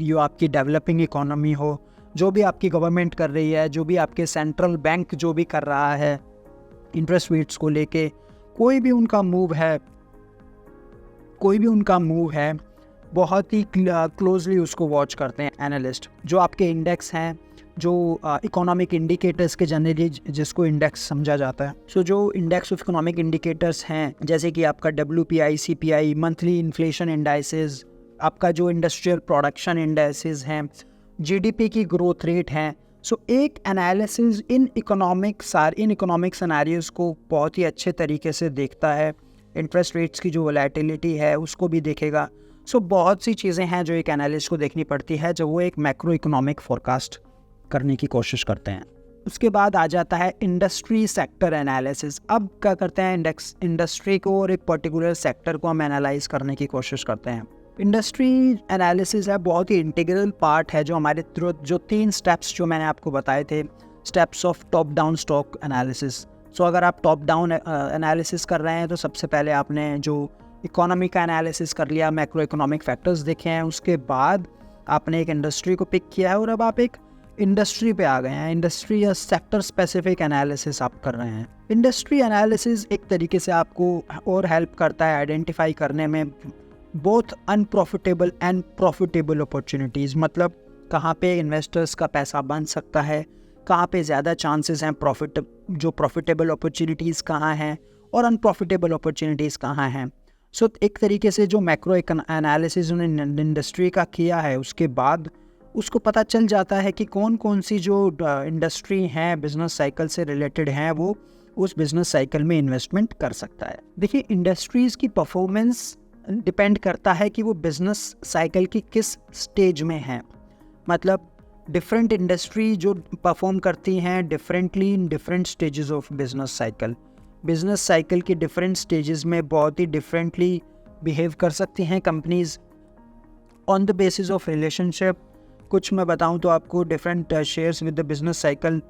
यो आपकी डेवलपिंग इकोनॉमी हो, जो भी आपकी गवर्नमेंट कर रही है, जो भी आपके सेंट्रल बैंक जो भी कर रहा है इंटरेस्ट रेट्स को लेके, कोई भी उनका मूव है बहुत ही क्लोजली उसको वॉच करते हैं एनालिस्ट। जो आपके इंडेक्स हैं, जो इकोनॉमिक इंडिकेटर्स के जनरली जिसको इंडेक्स समझा जाता है, सो जो इंडेक्स ऑफ इकोनॉमिक इंडिकेटर्स हैं जैसे कि आपका WPI, CPI, monthly inflation indices, आपका जो इंडस्ट्रियल प्रोडक्शन इंडाइसेस हैं, GDP की ग्रोथ रेट हैं। सो एक एनालिसिस इन इकोनॉमिक सिनेरियोज को बहुत ही अच्छे तरीके से देखता है। इंटरेस्ट रेट्स की जो वोलेटिलिटी है उसको भी देखेगा। सो बहुत सी चीज़ें हैं जो एक एनालिस्ट को देखनी पड़ती है जब वो एक मैक्रो इकोनॉमिक फोरकास्ट करने की कोशिश करते हैं। उसके बाद आ जाता है इंडस्ट्री सेक्टर एनालिसिस। अब क्या करते हैं, इंडस्ट्री को और एक पर्टिकुलर सेक्टर को हम एनालाइज करने की कोशिश करते हैं। इंडस्ट्री एनालिसिस है बहुत ही इंटीग्रल पार्ट है जो हमारे जो 3 स्टेप्स जो मैंने आपको बताए थे, steps of top down stock analysis. So अगर आप टॉप डाउन एनालिसिस कर रहे हैं तो सबसे पहले आपने जो इकोनॉमी का एनालिसिस कर लिया, मैक्रो इकोनॉमिक फैक्टर्स देखे हैं, उसके बाद आपने एक इंडस्ट्री को पिक किया है और अब आप एक इंडस्ट्री पे आ गए हैं। इंडस्ट्री या सेक्टर स्पेसिफिक एनालिसिस आप कर रहे हैं। इंडस्ट्री एनालिसिस एक तरीके से आपको और हेल्प करता है आइडेंटिफाई करने में both unprofitable and profitable opportunities, मतलब कहाँ पे इन्वेस्टर्स का पैसा बन सकता है, कहाँ पे ज़्यादा चांसेस हैं प्रॉफिटेबल अपॉर्चुनिटीज़ कहाँ हैं और अनप्रॉफिटेबल अपॉर्चुनिटीज़ कहाँ हैं। सो एक तरीके से जो मैक्रो एनालिसिस उन्होंने इंडस्ट्री का किया है उसके बाद उसको पता चल जाता है कि कौन कौन सी जो इंडस्ट्री हैं बिजनेस साइकिल से रिलेटेड हैं वो उस बिजनेस साइकिल में इन्वेस्टमेंट कर सकता है। देखिए, इंडस्ट्रीज़ की परफॉर्मेंस डिपेंड करता है कि वो बिजनेस साइकिल की किस स्टेज में हैं। मतलब डिफरेंट इंडस्ट्री जो परफॉर्म करती हैं differently in different stages of business cycle के डिफरेंट स्टेजेस में बहुत ही डिफरेंटली बिहेव कर सकती हैं companies on the basis of relationship. कुछ मैं बताऊं तो आपको different shares with the business cycle,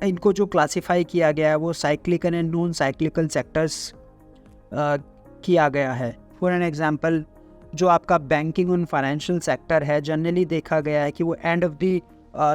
इनको जो क्लासिफाई किया गया है वो cyclical and non cyclical sectors किया गया है। फॉर एन एग्जांपल, जो आपका बैंकिंग और फाइनेंशियल सेक्टर है, जनरली देखा गया है कि वो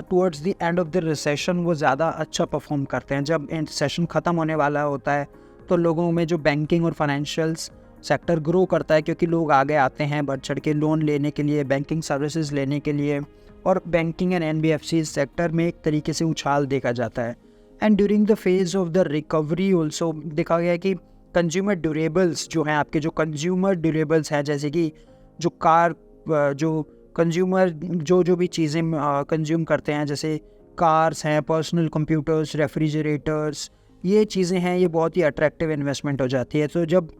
towards the end of the recession वो ज़्यादा अच्छा परफॉर्म करते हैं। जब रिसेशन ख़त्म होने वाला होता है तो लोगों में जो बैंकिंग और फाइनेंशियल सेक्टर ग्रो करता है क्योंकि लोग आगे आते हैं बढ़ चढ़ के लोन लेने के लिए, बैंकिंग सर्विसेज लेने के लिए, और बैंकिंग एंड NBFC सेक्टर में एक तरीके से उछाल देखा जाता है। And during the phase of the recovery also देखा गया है कि कंज्यूमर ड्यूरेबल्स जो हैं, आपके जो कंज्यूमर ड्यूरेबल्स हैं, जैसे कि जो कार, जो कंज्यूमर जो भी चीज़ें कंज्यूम करते हैं, जैसे कार्स हैं, पर्सनल कंप्यूटर्स, रेफ्रिजरेटर्स, ये चीज़ें हैं, ये बहुत ही अट्रैक्टिव इन्वेस्टमेंट हो जाती है। तो जब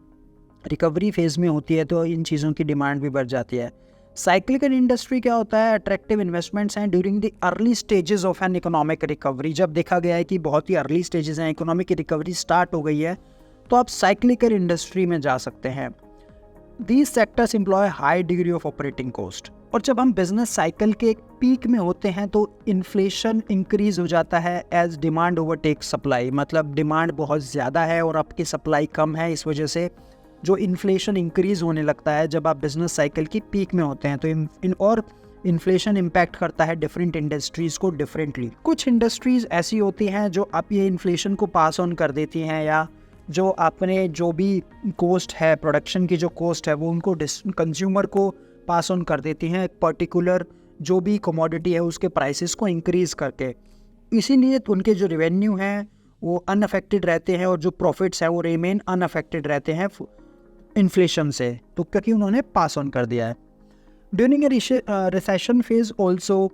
रिकवरी फेज़ में होती है तो इन चीज़ों की डिमांड भी बढ़ जाती है। साइक्लिकल इंडस्ट्री क्या होता है, अट्रैक्टिव इन्वेस्टमेंट्स हैं during the early stages of an economic recovery. जब देखा गया है कि बहुत ही अर्ली स्टेजेस हैं, इकोनॉमिक की रिकवरी स्टार्ट हो गई है, तो आप साइक्लिकल इंडस्ट्री में जा सकते हैं। These sectors employ high degree of operating cost. और जब हम बिजनेस साइकिल के एक पीक में होते हैं तो इन्फ्लेशन इंक्रीज हो जाता है एज डिमांड ओवरटेक सप्लाई। मतलब डिमांड बहुत ज़्यादा है और आपकी सप्लाई कम है, इस वजह से जो इन्फ्लेशन इंक्रीज़ होने लगता है जब आप बिजनेस साइकिल की पीक में होते हैं। तो इन्फ्लेशन इम्पैक्ट करता है डिफरेंट इंडस्ट्रीज़ को डिफरेंटली। कुछ इंडस्ट्रीज़ ऐसी होती हैं जो आप ये इन्फ्लेशन को पास ऑन कर देती हैं, या जो आपने जो भी कॉस्ट है, प्रोडक्शन की जो कॉस्ट है, वो उनको कंज्यूमर को पास ऑन कर देती हैं, एक पर्टिकुलर जो भी कमोडिटी है उसके प्राइसेस को इंक्रीज़ करके। इसीलिए उनके जो रेवेन्यू हैं वो अनअफेक्टेड रहते हैं और जो प्रॉफिट्स हैं वो रिमेन अनअफेक्टेड रहते हैं इन्फ्लेशन से, तो क्योंकि उन्होंने पास ऑन कर दिया है। ड्यूरिंग रिसेशन फेज ऑल्सो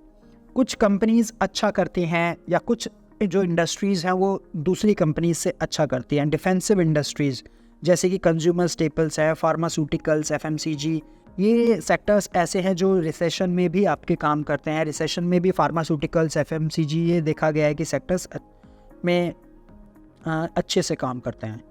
कुछ कंपनीज अच्छा करती हैं या कुछ जो इंडस्ट्रीज़ हैं वो दूसरी कंपनीज से अच्छा करती हैं। डिफेंसिव इंडस्ट्रीज़ जैसे कि कंज्यूमर स्टेपल्स है, फार्मास्यूटिकल्स, FMCG, ये सेक्टर्स ऐसे हैं जो रिसेशन में भी आपके काम करते हैं। रिसेशन में भी फार्मास्यूटिकल्स, FMCG, ये देखा गया है कि सेक्टर्स में अच्छे से काम करते हैं।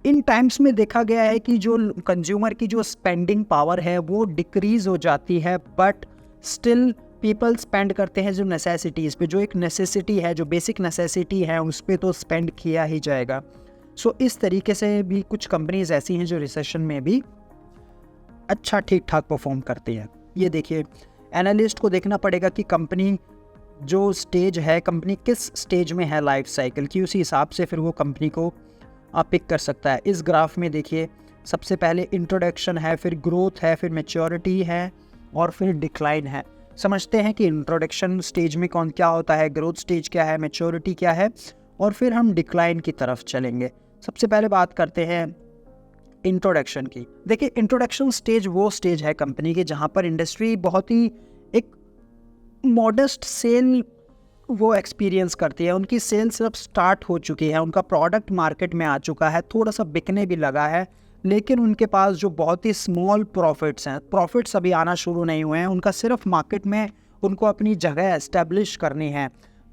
इन टाइम्स में देखा गया है कि जो कंज्यूमर की जो स्पेंडिंग पावर है वो डिक्रीज़ हो जाती है, बट स्टिल पीपल स्पेंड करते हैं जो नेसेसिटीज़ पे। जो एक नेसेसिटी है, जो बेसिक नेसेसिटी है, उस पर तो स्पेंड किया ही जाएगा। सो इस तरीके से भी कुछ कंपनीज ऐसी हैं जो रिसेशन में भी अच्छा ठीक ठाक परफॉर्म करती हैं। ये देखिए, एनालिस्ट को देखना पड़ेगा कि कंपनी जो स्टेज है, कंपनी किस स्टेज में है लाइफ साइकिल की, उसी हिसाब से फिर वो कंपनी को पिक कर सकता है। इस ग्राफ में देखिए, सबसे पहले इंट्रोडक्शन है, फिर ग्रोथ है, फिर मैच्योरिटी है और फिर डिक्लाइन है। समझते हैं कि इंट्रोडक्शन स्टेज में कौन क्या होता है, ग्रोथ स्टेज क्या है, मैच्योरिटी क्या है, और फिर हम डिक्लाइन की तरफ चलेंगे। सबसे पहले बात करते हैं इंट्रोडक्शन की। देखिए, इंट्रोडक्शन स्टेज वो स्टेज है कंपनी के जहाँ पर इंडस्ट्री बहुत ही एक मॉडेस्ट सेल वो एक्सपीरियंस करती है। उनकी सेल सिर्फ स्टार्ट हो चुकी है, उनका प्रोडक्ट मार्केट में आ चुका है, थोड़ा सा बिकने भी लगा है, लेकिन उनके पास जो बहुत ही स्मॉल प्रॉफिट्स हैं, प्रॉफिट्स अभी आना शुरू नहीं हुए हैं। उनका सिर्फ मार्केट में उनको अपनी जगह एस्टेब्लिश करनी है,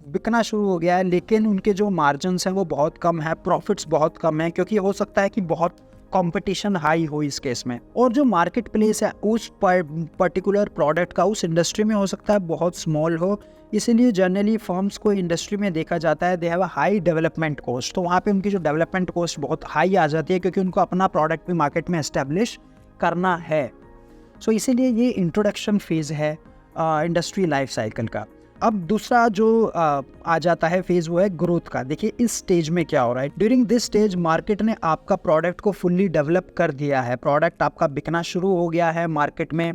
बिकना शुरू हो गया है, लेकिन उनके जो मार्जिन्स हैं वो बहुत कम है, प्रॉफिट्स बहुत कम है, क्योंकि हो सकता है कि बहुत कंपटीशन हाई हो इस केस में। और जो मार्केट प्लेस है उस पर्टिकुलर प्रोडक्ट का उस इंडस्ट्री में हो सकता है बहुत स्मॉल हो, इसीलिए जनरली फर्म्स को इंडस्ट्री में देखा जाता है they have a high development cost. तो वहाँ पे उनकी जो डेवलपमेंट कॉस्ट बहुत हाई आ जाती है, क्योंकि उनको अपना प्रोडक्ट भी मार्केट में एस्टेब्लिश करना है। सो इसीलिए ये इंट्रोडक्शन फेज़ है इंडस्ट्री लाइफ साइकिल का। अब दूसरा जो आ जाता है फेज़ वो है ग्रोथ का। देखिए, इस स्टेज में क्या हो रहा है, ड्यूरिंग दिस स्टेज मार्केट ने आपका प्रोडक्ट को फुल्ली डेवलप कर दिया है, प्रोडक्ट आपका बिकना शुरू हो गया है मार्केट में,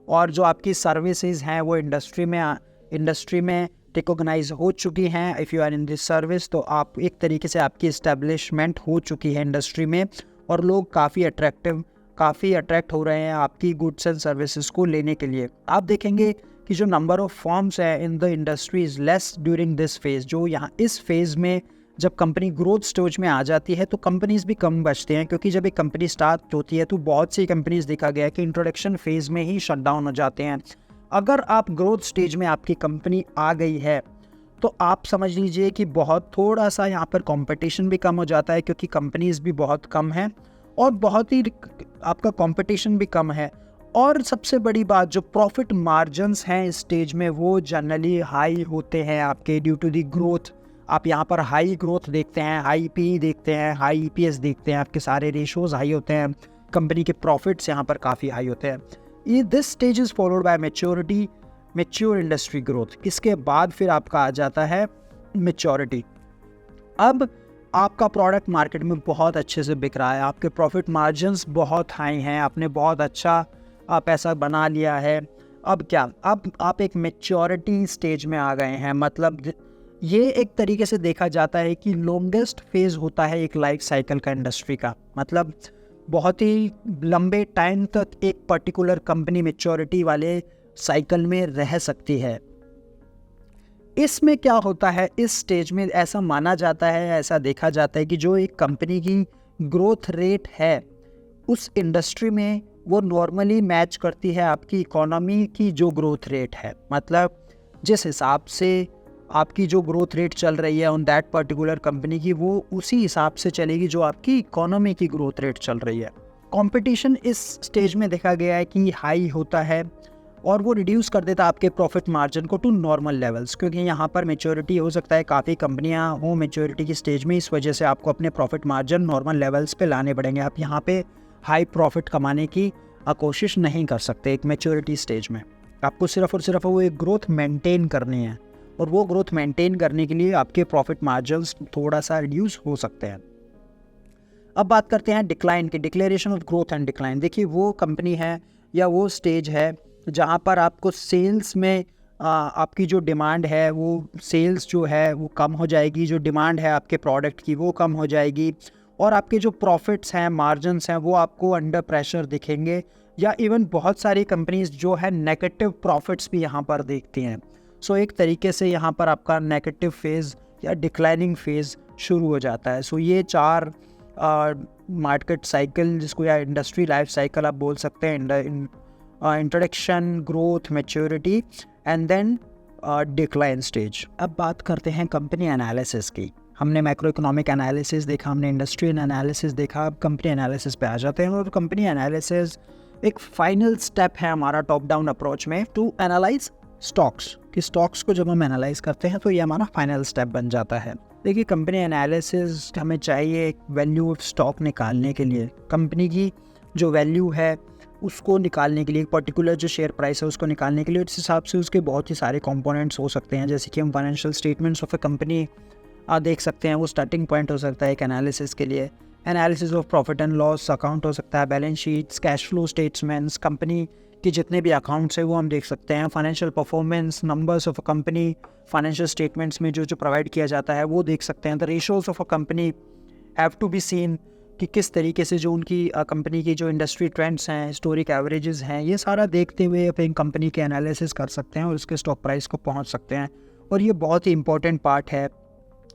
और जो आपकी सर्विसेज हैं वो इंडस्ट्री में रिकॉग्नाइज हो चुकी हैं। If you are in this service, तो आप एक तरीके से आपकी इस्टेब्लिशमेंट हो चुकी है इंडस्ट्री में, और लोग काफ़ी अट्रैक्ट हो रहे हैं आपकी गुड्स एंड सर्विसेज को लेने के लिए। आप देखेंगे कि जो नंबर ऑफ फॉर्म्स है in the industry is less during this phase. जो यहाँ इस फेज़ में जब कंपनी ग्रोथ स्टेज में आ जाती है तो कंपनीज़ भी कम बचते हैं, क्योंकि जब एक कंपनी स्टार्ट होती है तो बहुत सी कंपनीज़ देखा गया है कि इंट्रोडक्शन फेज़ में ही शट डाउन हो जाते हैं। अगर आप ग्रोथ स्टेज में आपकी कंपनी आ गई है तो आप समझ लीजिए कि बहुत थोड़ा सा यहाँ पर कंपटीशन भी कम हो जाता है, क्योंकि कंपनीज़ भी बहुत कम हैं और बहुत ही आपका कंपटीशन भी कम है। और सबसे बड़ी बात, जो प्रॉफिट मार्जिन्स हैं इस स्टेज में वो जनरली हाई होते हैं आपके, ड्यू टू दी ग्रोथ। आप यहाँ पर हाई ग्रोथ देखते हैं, हाई पी देखते हैं, हाई ईपीएस देखते हैं, आपके सारे रेशोज़ हाई होते हैं, कंपनी के प्रॉफिट्स यहाँ पर काफ़ी हाई होते हैं। ये this stage is followed by maturity, mature industry growth. इसके बाद फिर आपका आ जाता है मैच्योरिटी। अब आपका प्रोडक्ट मार्केट में बहुत अच्छे से बिक रहा है, आपके प्रॉफिट मार्जिन्स बहुत हाई हैं, आपने बहुत अच्छा पैसा बना लिया है। अब क्या, अब आप एक मैच्योरिटी स्टेज में आ गए हैं। मतलब ये एक तरीके से देखा जाता है कि लॉन्गेस्ट फेज़ होता है एक लाइफ साइकिल का इंडस्ट्री का। मतलब बहुत ही लंबे टाइम तक एक पर्टिकुलर कंपनी मैच्योरिटी वाले साइकिल में रह सकती है। इसमें क्या होता है, इस स्टेज में ऐसा माना जाता है, ऐसा देखा जाता है कि जो एक कंपनी की ग्रोथ रेट है उस इंडस्ट्री में वो नॉर्मली मैच करती है आपकी इकोनॉमी की जो ग्रोथ रेट है। मतलब जिस हिसाब से आपकी जो ग्रोथ रेट चल रही है ऑन दैट पर्टिकुलर कंपनी की, वो उसी हिसाब से चलेगी जो आपकी इकोनॉमी की ग्रोथ रेट चल रही है। कंपटीशन इस स्टेज में देखा गया है कि हाई होता है और वो रिड्यूस कर देता है आपके प्रॉफिट मार्जिन को टू नॉर्मल लेवल्स, क्योंकि यहाँ पर मैच्योरिटी हो सकता है काफ़ी कंपनियाँ हों मैच्योरिटी की स्टेज में, इस वजह से आपको अपने प्रॉफिट मार्जिन नॉर्मल लेवल्स पे लाने पड़ेंगे। आप यहाँ पे हाई प्रॉफिट कमाने की कोशिश नहीं कर सकते एक मैच्योरिटी स्टेज में। आपको सिर्फ और सिर्फ वो एक ग्रोथ मेंटेन करनी है, और वो ग्रोथ मेंटेन करने के लिए आपके प्रॉफिट मार्जिन्स थोड़ा सा रिड्यूस हो सकते हैं। अब बात करते हैं डिक्लाइन की, declaration of growth and decline. देखिए, वो कंपनी है या वो स्टेज है जहाँ पर आपको सेल्स में आपकी जो डिमांड है वो सेल्स जो है वो कम हो जाएगी, जो डिमांड है आपके प्रोडक्ट की वो कम हो जाएगी, और आपके जो प्रॉफिट्स हैं, मार्जिन्स हैं, वो आपको अंडर प्रेशर दिखेंगे, या इवन बहुत सारी कंपनीज जो है नेगेटिव प्रॉफिट्स भी यहाँ पर देखती हैं। सो एक तरीके से यहाँ पर आपका नेगेटिव फेज़ या डिक्लाइनिंग फेज़ शुरू हो जाता है। सो ये चार मार्केट साइकिल, जिसको या इंडस्ट्री लाइफ साइकिल आप बोल सकते हैं, introduction, growth, maturity and then decline stage. अब बात करते हैं कंपनी एनालिसिस की। हमने मैक्रो इकोनॉमिक एनालिसिस देखा, हमने इंडस्ट्रियल एनालिसिस देखा, अब कंपनी एनालिसिस पे आ जाते हैं। और कंपनी एनालिसिस एक फाइनल स्टेप है हमारा टॉप डाउन अप्रोच में टू एनालाइज स्टॉक्स, कि स्टॉक्स को जब हम एनालाइज करते हैं तो ये हमारा फाइनल स्टेप बन जाता है। देखिए, कंपनी एनालिसिस हमें चाहिए एक वैल्यू ऑफ स्टॉक निकालने के लिए, कंपनी की जो वैल्यू है उसको निकालने के लिए, एक पर्टिकुलर जो शेयर प्राइस है उसको निकालने के लिए। इस हिसाब से उसके बहुत ही सारे कंपोनेंट्स हो सकते हैं, जैसे कि हम financial statements of A company देख सकते हैं, वो स्टार्टिंग पॉइंट हो सकता है एक एनालिसिस के लिए। Analysis of profit and loss account हो सकता है, balance sheets, cash flow statements, company के जितने भी अकाउंट्स हैं वो हम देख सकते हैं। Financial performance, numbers of a company, financial statements में जो प्रोवाइड किया जाता है वो देख सकते हैं। The ratios of a company have to be seen, कि किस तरीके से जो उनकी कंपनी की जो इंडस्ट्री ट्रेंड्स हैं, हिस्टोरिक एवरेजेस हैं, ये सारा देखते हुए अपनी कंपनी के एनालिसिस कर सकते हैं और उसके स्टॉक प्राइस को पहुंच सकते हैं। और ये बहुत ही इंपॉर्टेंट पार्ट है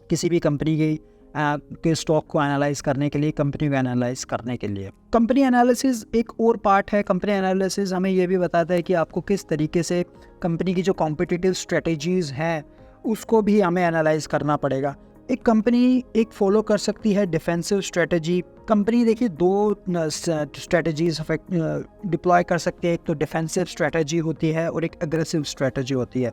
किसी भी कंपनी के स्टॉक को एनालाइज करने के लिए, कंपनी को एनालाइज करने के लिए। कंपनी एनालिसिस एक और पार्ट है। कंपनी एनालिसिस हमें ये भी बताता है कि आपको किस तरीके से कंपनी की जो कॉम्पिटिटिव स्ट्रेटजीज़ हैं उसको भी हमें एनालाइज करना पड़ेगा। एक कंपनी एक फॉलो कर सकती है डिफेंसिव स्ट्रेटजी। कंपनी देखिए दो स्ट्रेटजीज डिप्लॉय कर सकती है, एक तो डिफेंसिव स्ट्रेटजी होती है और एक एग्रेसिव स्ट्रेटजी होती है।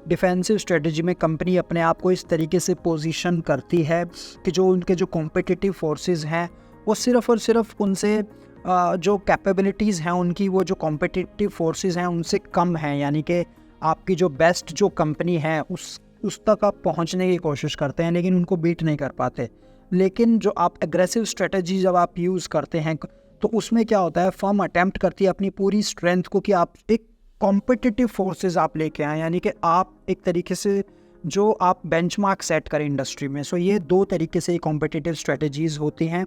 डिफेंसिव स्ट्रेटजी में कंपनी अपने आप को इस तरीके से पोजीशन करती है कि जो उनके जो कॉम्पिटिटिव फोर्सेस हैं वो सिर्फ़ और सिर्फ उनसे जो कैपेबिलिटीज़ हैं उनकी, वो जो कॉम्पिटिटिव फोर्सेस हैं उनसे कम हैं, यानी कि आपकी जो बेस्ट जो कंपनी है उस तक आप पहुंचने की कोशिश करते हैं लेकिन उनको बीट नहीं कर पाते। लेकिन जो आप एग्रेसिव स्ट्रेटजी जब आप यूज़ करते हैं तो उसमें क्या होता है, फर्म अटेम्प्ट करती है अपनी पूरी स्ट्रेंथ को कि आप एक कॉम्पिटिटिव फोर्सेस आप लेके आएँ, यानी कि आप एक तरीके से जो आप बेंचमार्क सेट करें इंडस्ट्री में। सो ये दो तरीके से कॉम्पिटिटिव स्ट्रेटजीज़ होती हैं।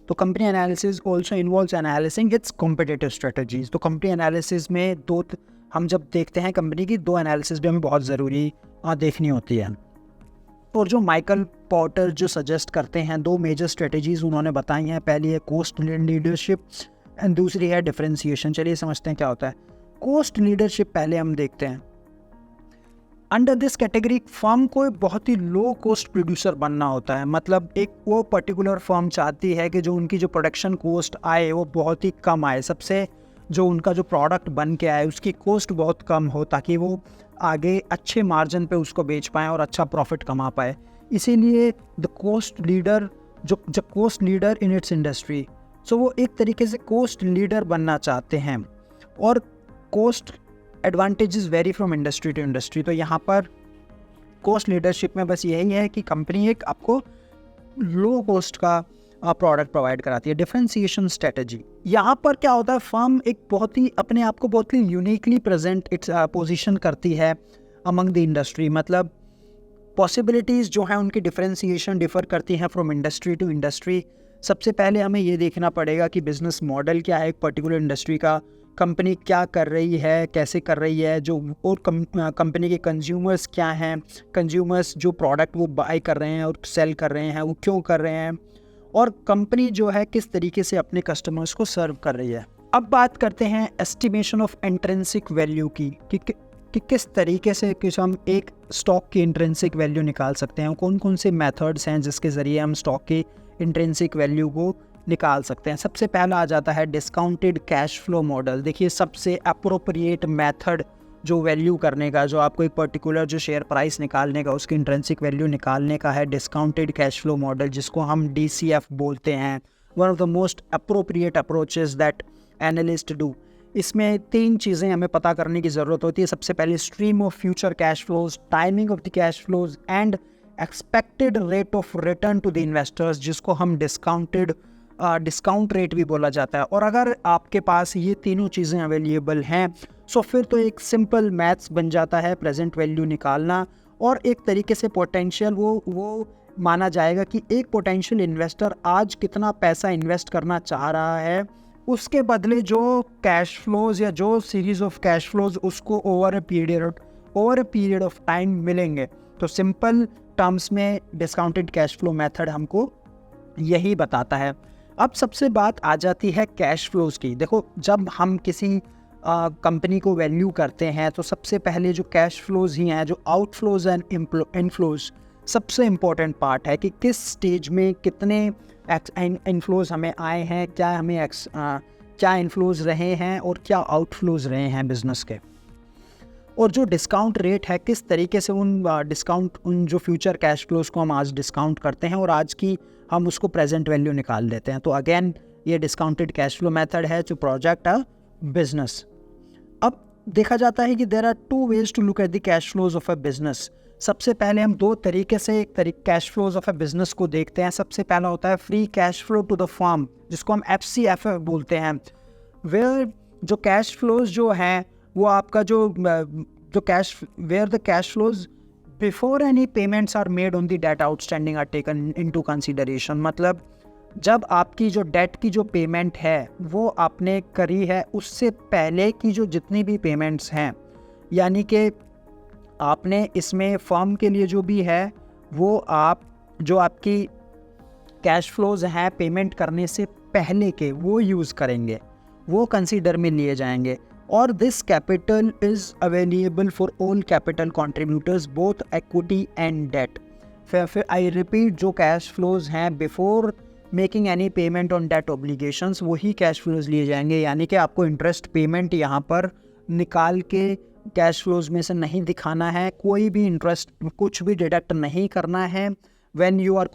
तो company analysis also involves analysing its competitive strategies. तो कंपनी एनालिसिस में हम जब देखते हैं कंपनी की, दो एनालिसिस भी हमें बहुत ज़रूरी देखनी होती है। और जो माइकल पॉर्टर जो सजेस्ट करते हैं, दो मेजर स्ट्रेटजीज़ उन्होंने बताई हैं। पहली है कोस्ट लीडरशिप एंड दूसरी है डिफरेंशिएशन। चलिए समझते हैं क्या होता है। कोस्ट लीडरशिप पहले हम देखते हैं। अंडर दिस कैटेगरी फर्म को बहुत ही लो कॉस्ट प्रोड्यूसर बनना होता है, मतलब एक वो पर्टिकुलर फर्म चाहती है कि जो उनकी जो प्रोडक्शन कॉस्ट आए वो बहुत ही कम आए, सबसे जो उनका जो प्रोडक्ट बन के आए उसकी कॉस्ट बहुत कम हो, ताकि वो आगे अच्छे मार्जिन पे उसको बेच पाएँ और अच्छा प्रॉफिट कमा पाए। इसीलिए द कोस्ट लीडर जो cost leader in its industry, so वो एक तरीके से कोस्ट लीडर बनना चाहते हैं। और cost advantages vary from industry to industry. तो यहाँ पर कोस्ट लीडरशिप में बस यही है कि कंपनी एक आपको लो कॉस्ट का प्रोडक्ट प्रोवाइड कराती है। डिफरेंशिएशन स्ट्रेटजी, यहाँ पर क्या होता है, फर्म एक बहुत ही अपने आप को बहुत ही यूनिकली प्रेजेंट इट्स पोजीशन करती है अमंग द इंडस्ट्री। मतलब पॉसिबिलिटीज़ जो हैं उनकी डिफरेंशिएशन डिफर करती हैं फ्रॉम इंडस्ट्री टू इंडस्ट्री। सबसे पहले हमें ये देखना पड़ेगा कि बिजनेस मॉडल क्या है एक पर्टिकुलर इंडस्ट्री का, कंपनी क्या कर रही है, कैसे कर रही है, जो और कंपनी के कंज्यूमर्स क्या हैं, कंज्यूमर्स जो प्रोडक्ट वो बाय कर रहे हैं और सेल कर रहे हैं वो क्यों कर रहे हैं, और कंपनी जो है किस तरीके से अपने कस्टमर्स को सर्व कर रही है। अब बात करते हैं एस्टिमेशन ऑफ इंट्रिंसिक वैल्यू की, कि किस तरीके से हम एक स्टॉक की इंट्रिंसिक वैल्यू निकाल सकते हैं, कौन कौन से मेथड्स हैं जिसके ज़रिए हम स्टॉक की इंट्रिंसिक वैल्यू को निकाल सकते हैं। सबसे पहला आ जाता है डिस्काउंटेड कैश फ्लो मॉडल। देखिए सबसे अप्रोप्रिएट मेथड जो वैल्यू करने का, जो आपको एक पर्टिकुलर जो शेयर प्राइस निकालने का, उसकी इंट्रिंसिक वैल्यू निकालने का है डिस्काउंटेड कैश फ्लो मॉडल, जिसको हम DCF बोलते हैं। One of the most appropriate approaches that analyst do. इसमें तीन चीज़ें हमें पता करने की ज़रूरत होती है। सबसे पहले stream of future cash flows, timing of the cash flows and expected rate of return to the investors, जिसको हम डिस्काउंट रेट भी बोला जाता है। और अगर आपके पास ये तीनों चीज़ें अवेलेबल हैं सो फिर तो एक सिंपल मैथ्स बन जाता है प्रेजेंट वैल्यू निकालना, और एक तरीके से पोटेंशियल वो माना जाएगा कि एक पोटेंशियल इन्वेस्टर आज कितना पैसा इन्वेस्ट करना चाह रहा है, उसके बदले जो कैश फ्लोज या जो सीरीज ऑफ कैश फ्लोज उसको over a period of time मिलेंगे। तो सिंपल टर्म्स में डिस्काउंटेड कैश फ्लो मेथड हमको यही बताता है। अब सबसे बात आ जाती है कैश फ्लोज की। देखो जब हम किसी कंपनी को वैल्यू करते हैं तो सबसे पहले जो कैश फ्लोज ही हैं, जो आउटफ्लोज एंड इनफ्लोज, सबसे इम्पोर्टेंट पार्ट है कि किस स्टेज में कितने इनफ्लोज हमें आए हैं, क्या इनफ्लोज रहे हैं और क्या आउटफ्लोज रहे हैं बिजनेस के। और जो डिस्काउंट रेट है, किस तरीके से उन जो फ्यूचर कैश फ्लोज को हम आज डिस्काउंट करते हैं और आज की हम उसको प्रेजेंट वैल्यू निकाल देते हैं। तो अगेन ये डिस्काउंटेड कैश फ्लो मेथड है टू प्रोजेक्ट अ बिजनेस। अब देखा जाता है कि there are two ways to look at the cash flows of a business. सबसे पहले हम दो तरीके से cash flows of a business को देखते हैं। सबसे पहला होता है free cash flow to the firm, जिसको हम FCFF बोलते हैं, वेयर जो कैश फ्लोज जो हैं वो आपका जो cash where the cash flows before any payments are made on the debt outstanding are taken into consideration. मतलब जब आपकी जो डेट की जो पेमेंट है वो आपने करी है, उससे पहले की जो जितनी भी पेमेंट्स हैं, यानी कि आपने इसमें फर्म के लिए जो भी है वो आप जो आपकी कैश फ्लोज हैं पेमेंट करने से पहले के वो यूज़ करेंगे, वो कंसीडर में लिए जाएंगे। और this capital is available for all capital contributors both equity and debt. फिर आई रिपीट, जो कैश फ्लोज हैं before making any payment on debt obligations वही कैश फ्लोज लिए जाएंगे। यानी कि आपको इंटरेस्ट पेमेंट यहाँ पर निकाल के कैश फ्लोज में से नहीं दिखाना है, कोई भी इंटरेस्ट कुछ भी डिडक्ट नहीं करना है। When you are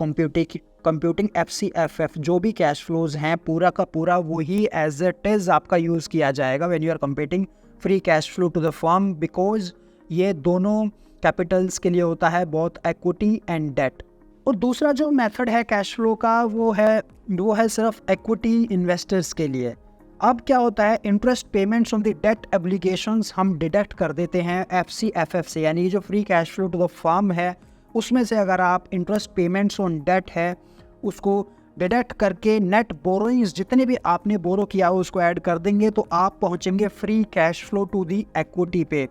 computing FCFF, जो भी कैश फ्लोज हैं पूरा का पूरा वही एज इट इज़ आपका यूज़ किया जाएगा when you are computing free cash flow to the firm, because ये दोनों कैपिटल्स के लिए होता है, बोथ इक्विटी एंड डेट। और दूसरा जो मेथड है कैश फ्लो का वो है सिर्फ इक्विटी इन्वेस्टर्स के लिए। अब क्या होता है, interest payments on the debt obligations हम डिडक्ट कर देते हैं FCFF से, यानी जो free cash flow to the firm है उसमें से अगर आप इंटरेस्ट पेमेंट्स ऑन डेट है उसको डिडक्ट करके नेट बोरोइंग्स जितने भी आपने बोरो किया हो उसको ऐड कर देंगे, तो आप पहुंचेंगे free cash flow to the equity पे,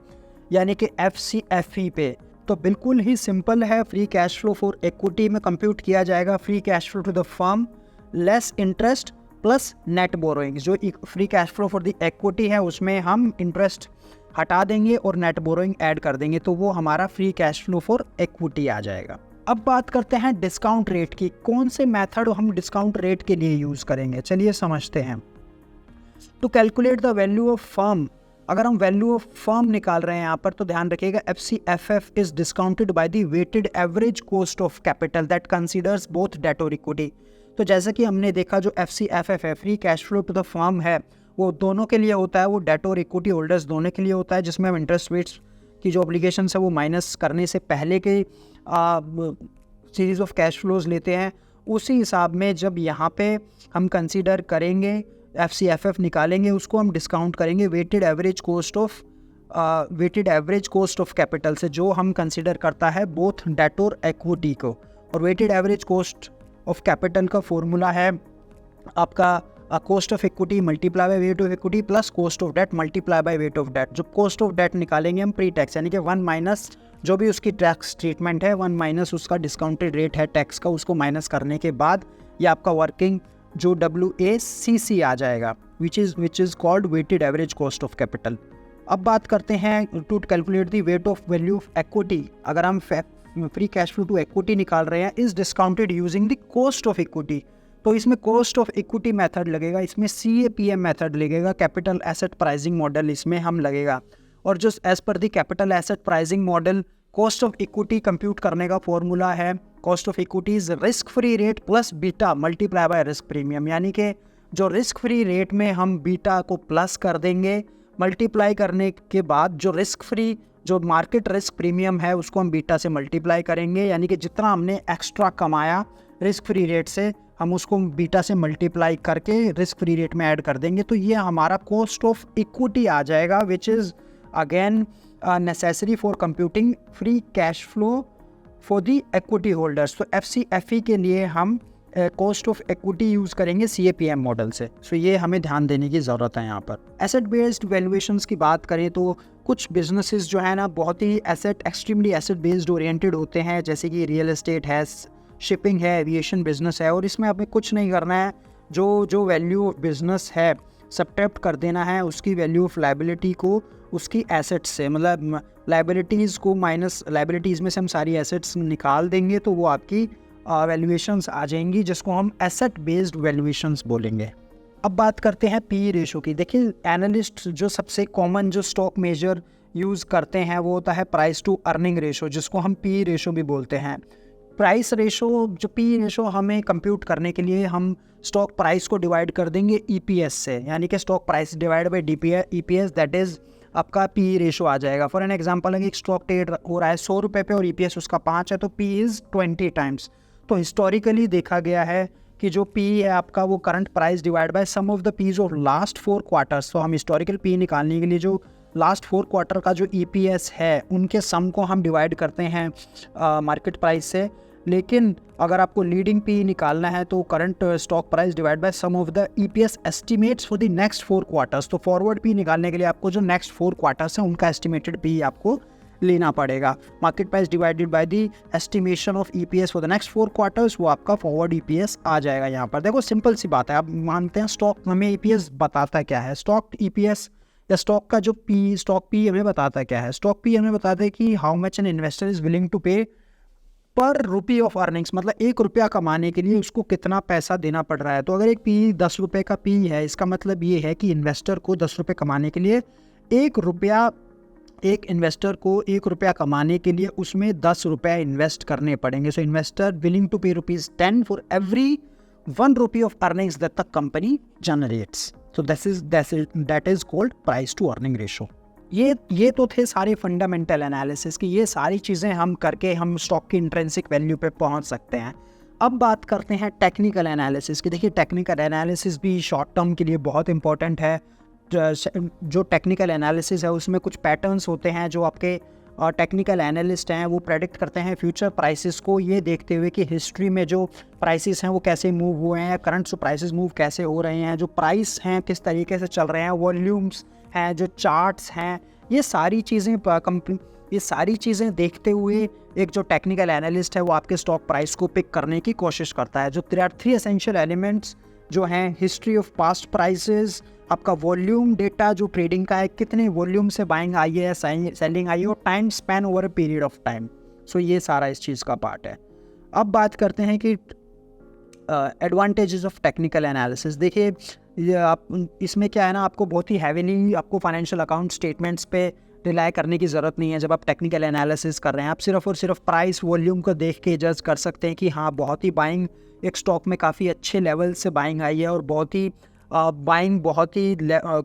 यानी कि FCFE पे। तो बिल्कुल ही सिंपल है, free cash flow for equity में कंप्यूट किया जाएगा free cash flow to the firm less interest plus net borrowings. जो free cash flow for the equity है उसमें हम इंटरेस्ट हटा देंगे और नेट बोरोइंग ऐड कर देंगे, तो वो हमारा free cash flow for equity आ जाएगा। अब बात करते हैं डिस्काउंट रेट की, कौन से मेथड हम डिस्काउंट रेट के लिए यूज़ करेंगे, चलिए समझते हैं। To calculate the value of firm, अगर हम वैल्यू ऑफ फर्म निकाल रहे हैं यहाँ पर तो ध्यान रखिएगा FCFF is discounted by the weighted average cost of capital that considers both debt और इक्विटी। तो जैसा कि हमने देखा जो FCFF है free cash flow to the firm है वो दोनों के लिए होता है, वो डेट और इक्विटी होल्डर्स दोनों के लिए होता है, जिसमें हम इंटरेस्ट रेट्स की जो ऑब्लिगेशन है वो माइनस करने से पहले के सीरीज़ ऑफ कैश फ्लोज लेते हैं। उसी हिसाब में जब यहाँ पे हम कंसीडर करेंगे FCFF निकालेंगे, उसको हम डिस्काउंट करेंगे weighted average cost of capital से, जो हम कंसीडर करता है बोथ डेट और इक्विटी को। और weighted average cost of capital का फॉर्मूला है आपका cost of equity multiply by weight of equity plus cost of debt multiply by weight of debt. जो कॉस्ट ऑफ डेट निकालेंगे हम प्री टैक्स, यानी कि 1 माइनस जो भी उसकी टैक्स ट्रीटमेंट है 1 माइनस उसका डिस्काउंटेड रेट है टैक्स का, उसको माइनस करने के बाद ये आपका वर्किंग जो WACC आ जाएगा which is called weighted average cost of capital. अब बात करते हैं to calculate the weight of value of equity. अगर हम free cash flow to equity निकाल रहे हैं is discounted using the cost of equity, तो इसमें कॉस्ट ऑफ इक्विटी मेथड लगेगा, इसमें CAPM मेथड लगेगा, कैपिटल एसेट प्राइसिंग मॉडल इसमें हम लगेगा। और जो as per the capital asset pricing model cost of equity compute करने का फॉर्मूला है cost of equity is risk free rate plus beta multiply by risk premium, यानी कि जो रिस्क फ्री रेट में हम बीटा को प्लस कर देंगे, मल्टीप्लाई करने के बाद जो रिस्क फ्री जो मार्केट रिस्क प्रीमियम है उसको हम बीटा से मल्टीप्लाई करेंगे, यानी कि जितना हमने एक्स्ट्रा कमाया रिस्क फ्री रेट से हम उसको बीटा से मल्टीप्लाई करके रिस्क फ्री रेट में ऐड कर देंगे, तो ये हमारा कॉस्ट ऑफ इक्विटी आ जाएगा which is again necessary for computing free cash flow for the equity holders. तो FCFE के लिए हम कॉस्ट ऑफ इक्विटी यूज़ करेंगे CAPM मॉडल से। सो ये हमें ध्यान देने की ज़रूरत है यहाँ पर। एसेट बेस्ड वैल्यूएशंस की बात करें तो कुछ बिजनेसेस जो है ना बहुत ही एक्सट्रीमली एसेट बेस्ड ओरिएंटेड होते हैं, जैसे कि रियल एस्टेट है, शिपिंग है, एविएशन बिजनेस है, और इसमें हमें कुछ नहीं करना है, जो वैल्यू ऑफ बिजनेस है सब्ट्रैक्ट कर देना है उसकी वैल्यू ऑफ लाइबिलिटी को उसकी एसेट्स से, मतलब लाइबिलिटीज़ को माइनस लाइबिलिटीज़ में से हम सारी एसेट्स निकाल देंगे तो वो आपकी वैल्यूएशंस आ जाएंगी, जिसको हम एसेट बेस्ड वैल्यूएशंस बोलेंगे। अब बात करते हैं PE रेशो की। देखिए एनालिस्ट जो सबसे कॉमन जो स्टॉक मेजर यूज़ करते हैं वो होता है प्राइस टू अर्निंग रेशो, जिसको हम पी रेशो भी बोलते हैं। प्राइस रेशो, जो पी रेशो हमें कंप्यूट करने के लिए हम स्टॉक प्राइस को डिवाइड कर देंगे ईपीएस से, यानी कि stock price divide by EPS, that is आपका पी रेशो आ जाएगा। फॉर एन एग्जांपल, अगर एक स्टॉक ट्रेड हो रहा है 100 रुपये पे और ईपीएस उसका 5 है तो पी इज़ 20 टाइम्स। तो हिस्टोरिकली देखा गया है कि जो पी है आपका वो current price divide by sum of the Ps of last 4 quarters. तो हम हिस्टोरिकल पी निकालने के लिए जो लास्ट 4 क्वार्टर का जो ईपीएस है उनके सम को हम डिवाइड करते हैं मार्केट प्राइस से। लेकिन अगर आपको लीडिंग पी निकालना है तो current stock price divide by sum of the EPS estimates for the next 4 quarters. तो फॉरवर्ड पी निकालने के लिए आपको जो नेक्स्ट 4 क्वार्टर्स हैं उनका एस्टिमेटेड पी आपको लेना पड़ेगा। Market price divided by the estimation of EPS for the next 4 quarters, वो आपका फॉरवर्ड ईपीएस आ जाएगा। यहाँ पर देखो सिंपल सी बात है, आप मानते हैं स्टॉक हमें ईपीएस बताता क्या है। स्टॉक ईपीएस या स्टॉक का जो पी, स्टॉक पी हमें बताता क्या है। स्टॉक पी हमें बताता है कि how much an investor is willing to pay per rupee of earnings, मतलब 1 रुपया कमाने के लिए उसको कितना पैसा देना पड़ रहा है। तो अगर एक पी 10 रुपये का पी है, इसका मतलब ये है कि इन्वेस्टर को 10 रुपये कमाने के लिए 1 रुपया, एक इन्वेस्टर को 1 रुपया कमाने के लिए उसमें 10 रुपये इन्वेस्ट करने पड़ेंगे। सो investor willing to pay ₹10 for every 1 rupee of earnings that the company generates. So that is called price to earning ratio. ये तो थे सारे फंडामेंटल एनालिसिस की, ये सारी चीज़ें हम करके हम स्टॉक की इंट्रिंसिक वैल्यू पे पहुंच सकते हैं। अब बात करते हैं टेक्निकल एनालिसिस की। देखिए टेक्निकल एनालिसिस भी शॉर्ट टर्म के लिए बहुत इंपॉर्टेंट है। जो टेक्निकल एनालिसिस है उसमें कुछ पैटर्न्स होते हैं जो आपके टेक्निकल एनालिस्ट हैं वो प्रेडिक्ट करते हैं फ्यूचर प्राइसेस को, ये देखते हुए कि हिस्ट्री में जो प्राइसेस हैं वो कैसे मूव हुए हैं, करंट जो प्राइसेस मूव कैसे हो रहे हैं, जो प्राइस हैं किस तरीके से चल रहे हैं, वॉल्यूम्स हैं, जो चार्ट्स हैं, ये सारी चीज़ें देखते हुए एक जो टेक्निकल एनालिस्ट है वो आपके स्टॉक प्राइस को पिक करने की कोशिश करता है। जो 3 एसेंशियल एलिमेंट्स जो हैं, हिस्ट्री ऑफ पास्ट प्राइसेस, आपका वॉल्यूम डेटा जो ट्रेडिंग का है, कितने वॉल्यूम से बाइंग आई है, सेलिंग आई है, और time span over a period of time. So ये सारा इस चीज़ का पार्ट है। अब बात करते हैं कि एडवांटेजेस ऑफ टेक्निकल एनालिसिस। देखिए ये आप इसमें क्या है ना, आपको बहुत ही हैवीली आपको फाइनेंशियल अकाउंट स्टेटमेंट्स पे रिलाई करने की ज़रूरत नहीं है। जब आप टेक्निकल एनालिसिस कर रहे हैं, आप सिर्फ और सिर्फ प्राइस वॉल्यूम को देख के जज कर सकते हैं कि हाँ बहुत ही बाइंग एक स्टॉक में काफ़ी अच्छे लेवल से बाइंग आई है और बहुत ही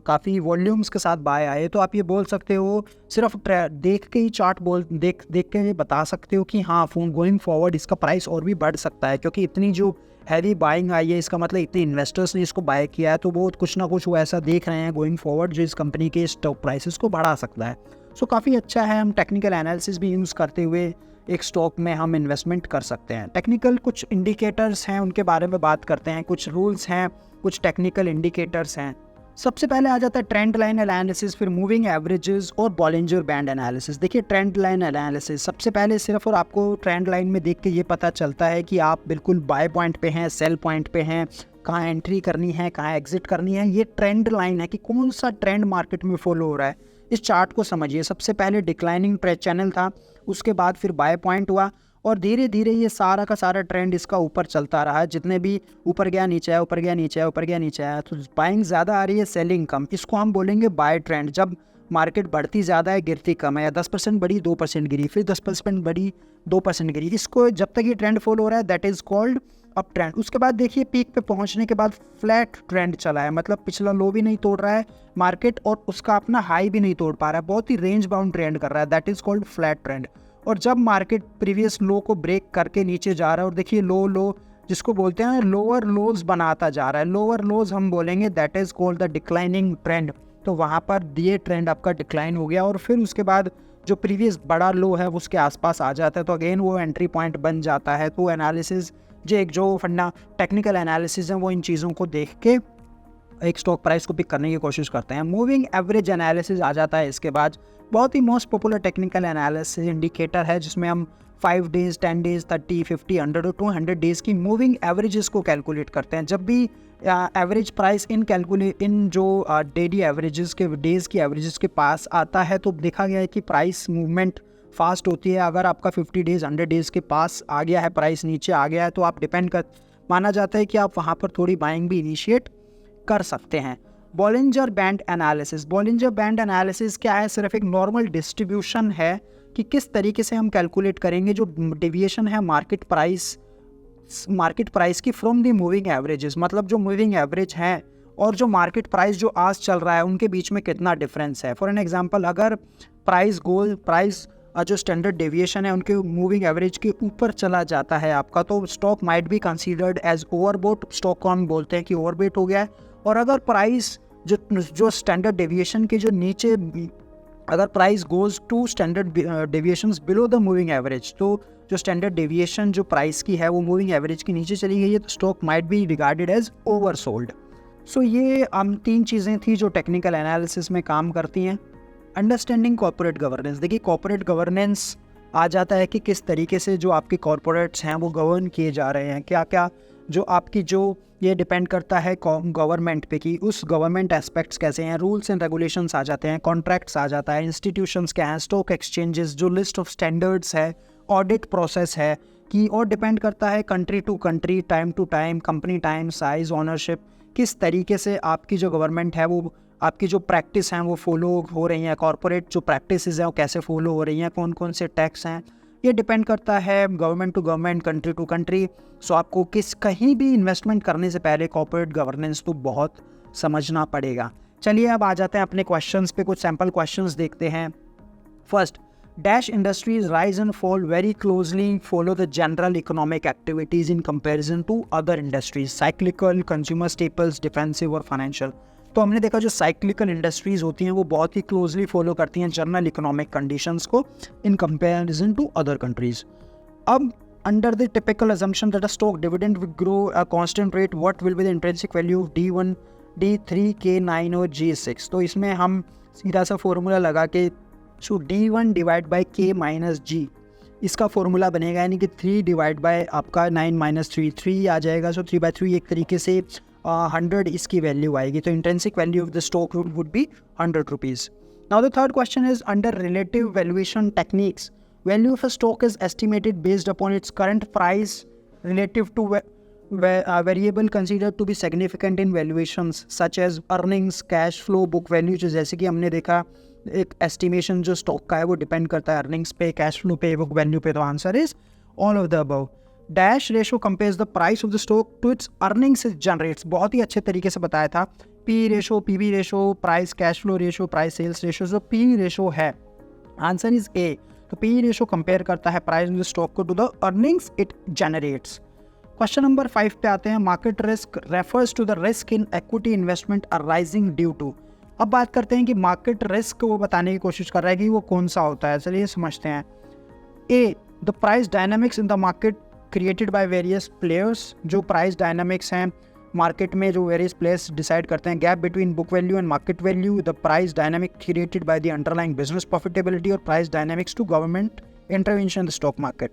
काफ़ी वॉल्यूम्स के साथ बाय आए। तो आप ये बोल सकते हो, सिर्फ देख के ही चार्ट देख के ये बता सकते हो कि हाँ गोइंग फॉरवर्ड इसका प्राइस और भी बढ़ सकता है, क्योंकि इतनी जो हैवी बाइंग आई है इसका मतलब इतने इन्वेस्टर्स ने इसको बाय किया है, तो वो कुछ ना कुछ वो ऐसा देख रहे हैं गोइंग फॉरवर्ड जो इस कंपनी के स्टॉक प्राइसेस को बढ़ा सकता है। सो काफ़ी अच्छा है, हम टेक्निकल एनालिसिस भी यूज़ करते हुए एक स्टॉक में हम इन्वेस्टमेंट कर सकते हैं। टेक्निकल कुछ इंडिकेटर्स हैं, उनके बारे में बात करते हैं। कुछ रूल्स हैं, कुछ टेक्निकल इंडिकेटर्स हैं। सबसे पहले आ जाता है ट्रेंड लाइन एनालिसिस, फिर मूविंग एवरेजेस और बॉलिंजर बैंड एनालिसिस। देखिए ट्रेंड लाइन एनालिसिस, सबसे पहले सिर्फ और आपको ट्रेंड लाइन में देख के ये पता चलता है कि आप बिल्कुल बाय पॉइंट पे हैं, सेल पॉइंट पे हैं, कहाँ एंट्री करनी है, कहाँ एग्जिट करनी है। ये ट्रेंड लाइन है कि कौन सा ट्रेंड मार्केट में फॉलो हो रहा है। इस चार्ट को समझिए, सबसे पहले डिक्लाइनिंग ट्रेंड चैनल था, उसके बाद फिर बाय पॉइंट हुआ और धीरे धीरे ये सारा का सारा ट्रेंड इसका ऊपर चलता रहा। जितने भी ऊपर गया नीचे आया, ऊपर गया नीचे आया, ऊपर गया नीचे आया, तो बाइंग ज़्यादा आ रही है, सेलिंग कम। इसको हम बोलेंगे बाय ट्रेंड। जब मार्केट बढ़ती ज़्यादा है गिरती कम है, या 10% बढ़ी 2% गिरी, फिर 10% बढ़ी 2% गिरी, इसको जब तक ये ट्रेंड फॉलो हो रहा है that is called up trend. उसके बाद देखिए पीक पे पहुंचने के बाद फ्लैट ट्रेंड चला है, मतलब पिछला लो भी नहीं तोड़ रहा है मार्केट और उसका अपना हाई भी नहीं तोड़ पा रहा है, बहुत ही रेंज बाउंड ट्रेंड कर रहा है, that is called flat trend. और जब मार्केट प्रीवियस लो को ब्रेक करके नीचे जा रहा है और देखिए लो जिसको बोलते हैं लोअर लोज बनाता जा रहा है, लोअर लोज हम बोलेंगे, that is called the declining trend. तो वहाँ पर ये ट्रेंड आपका डिक्लाइन हो गया और फिर उसके बाद जो प्रीवियस बड़ा लो है उसके आसपास आ जाता है, तो अगेन वो एंट्री पॉइंट बन जाता है। तो एनालिसिस जो फंडा टेक्निकल एनालिसिस है वो इन चीज़ों को देख के एक स्टॉक प्राइस को पिक करने की कोशिश करते हैं। मूविंग एवरेज एनालिसिस आ जाता है इसके बाद। बहुत ही most popular technical analysis indicator है जिसमें हम 5 डेज़, 10 डेज़, 30, 50, 100 और 200 डेज़ की मूविंग एवरेजेस को कैलकुलेट करते हैं। जब भी एवरेज प्राइस इन जो डेली एवरेजेस के डेज़ की एवरेजेस के पास आता है तो देखा गया है कि प्राइस मूवमेंट फास्ट होती है। अगर आपका 50 डेज़, 100 डेज़ के पास आ गया है, प्राइस नीचे आ गया है, तो आप माना जाता है कि आप वहाँ पर थोड़ी बाइंग भी इनिशिएट कर सकते हैं। Bollinger band analysis. Bollinger band analysis क्या है? सिर्फ एक नॉर्मल डिस्ट्रीब्यूशन है कि किस तरीके से हम कैलकुलेट करेंगे जो डेविएशन है मार्केट प्राइस की फ्रॉम द मूविंग एवरेजेस। मतलब जो मूविंग एवरेज है और जो मार्केट प्राइस जो आज चल रहा है उनके बीच में कितना डिफरेंस है। फॉर एन एग्जांपल, अगर प्राइस जो स्टैंडर्ड डेविएशन है उनके मूविंग एवरेज के ऊपर चला जाता है आपका, तो stock might be considered as overbought. Stock को हम बोलते हैं कि ओवरवेट हो गया है। और अगर प्राइस जो स्टैंडर्ड डेविएशन के जो नीचे, अगर price goes two standard deviations below the moving average, तो जो स्टैंडर्ड डेविएशन जो प्राइस की है वो मूविंग एवरेज के नीचे चली गई है, तो stock might be regarded as oversold. So ये 3 चीज़ें थी जो टेक्निकल एनालिसिस में काम करती हैं। Understanding corporate governance. देखिए, कॉर्पोरेट गवर्नेंस आ जाता है कि किस तरीके से जो आपके कॉर्पोरेट्स हैं वो गवर्न किए जा रहे हैं, क्या क्या जो ये डिपेंड करता है गवर्नमेंट पे कि उस गवर्नमेंट एस्पेक्ट्स कैसे हैं। रूल्स एंड रेगुलेशंस आ जाते हैं, कॉन्ट्रैक्ट्स आ जाता है, इंस्टीट्यूशंस क्या हैं, स्टॉक एक्सचेंजेस, जो लिस्ट ऑफ स्टैंडर्ड्स है, ऑडिट प्रोसेस है कि, और डिपेंड करता है country to country, time to time, company time, size, ownership, किस तरीके से आपकी जो गवर्नमेंट है वो आपकी जो प्रैक्टिस हैं वो फॉलो हो रही हैं, कॉर्पोरेट जो प्रैक्टिसेस हैं वो कैसे फॉलो हो रही हैं, कौन कौन से टैक्स हैं, ये डिपेंड करता है government to government, country to country. So आपको कहीं भी इन्वेस्टमेंट करने से पहले कॉर्पोरेट गवर्नेंस तो बहुत समझना पड़ेगा। चलिए अब आ जाते हैं अपने क्वेश्चंस पे, कुछ सैम्पल क्वेश्चंस देखते हैं। First, dash industries rise and fall very closely follow the general economic activities in comparison to other industries, cyclical, consumer staples, defensive और फाइनेंशियल। तो हमने देखा जो साइक्लिकल इंडस्ट्रीज़ होती हैं वो बहुत ही क्लोजली फॉलो करती हैं जनरल इकोनॉमिक कंडीशंस को in comparison to other countries. अब under the typical assumption that a stock dividend will grow a constant rate, what will be the intrinsic value of D1, D3, K9 और G6? तो इसमें हम सीधा सा formula लगा के सो D1 divide by K minus G, इसका formula बनेगा, यानी कि 3 डिवाइड बाय आपका 9 माइनस 3 आ जाएगा। सो 3/3 एक तरीके से 100 इसकी वैल्यू आएगी। तो intrinsic value of the stock would be 100 rupees. Now the third question is under relative valuation techniques, value of a stock is estimated based upon its current price relative to variable considered to be significant in valuations such as earnings, cash flow, book value। जो जैसे कि हमने देखा एक estimation जो stock का है वो depend करता है earnings पे, cash flow पे, book value पे। तो answer is all of the above। Dash ratio compares the price of the stock to its earnings it generates। बहुत ही अच्छे तरीके से बताया था। P ratio, PB ratio, price cash flow ratio, price sales ratio. जो P ratio है answer is A। तो P ratio compare करता है प्राइस ऑफ द स्टॉक को to the earnings it generates. Question number 5 पे आते हैं। Market risk refers to the risk in equity investment arising due to. अब बात करते हैं कि मार्केट रिस्क वो बताने की कोशिश कर रहा है कि वो कौन सा होता है। चलिए समझते हैं। A, the price dynamics in the market created by various players. जो प्राइस डायनामिक्स हैं मार्केट में जो वेरियस प्लेयर्स डिसाइड करते हैं। Gap between book value and market value, the price dynamic created by the underlying business profitability और price dynamics to government intervention in the stock market.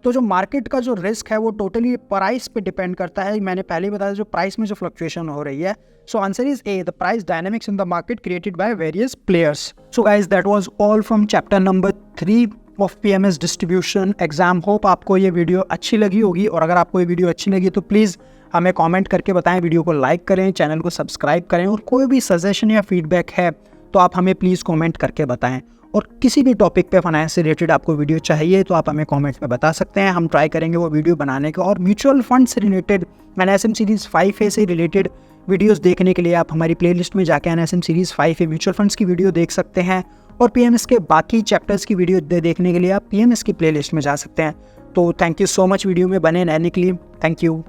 तो जो market का जो रिस्क है वो टोटली प्राइस पे डिपेंड करता है। मैंने पहले ही बताया जो प्राइस में जो फ्लक्चुएशन हो रही है। So answer is a, the price dynamics in the market created by various players. So guys, that was all from chapter number 3 of PMS distribution exam. Hope आपको ये वीडियो अच्छी लगी होगी, और अगर आपको ये वीडियो अच्छी लगी तो प्लीज़ हमें कमेंट करके बताएं, वीडियो को लाइक करें, चैनल को सब्सक्राइब करें, और कोई भी सजेशन या फीडबैक है तो आप हमें प्लीज़ कमेंट करके बताएं। और किसी भी टॉपिक पे फाइनेंस से रिलेटेड आपको वीडियो चाहिए तो आप हमें कमेंट में बता सकते हैं, हम ट्राई करेंगे वो वीडियो बनाने का। और म्यूचुअल फंड से रिलेटेड NSM सीरीज़ 5A से रिलेटेड वीडियोस देखने के लिए आप हमारी प्लेलिस्ट में जाके NSM series 5A mutual funds की वीडियो देख सकते हैं, और PMS के बाकी चैप्टर्स की वीडियो देखने के लिए आप PMS की प्लेलिस्ट में जा सकते हैं। तो thank you so much video में बने रहने के लिए। Thank you.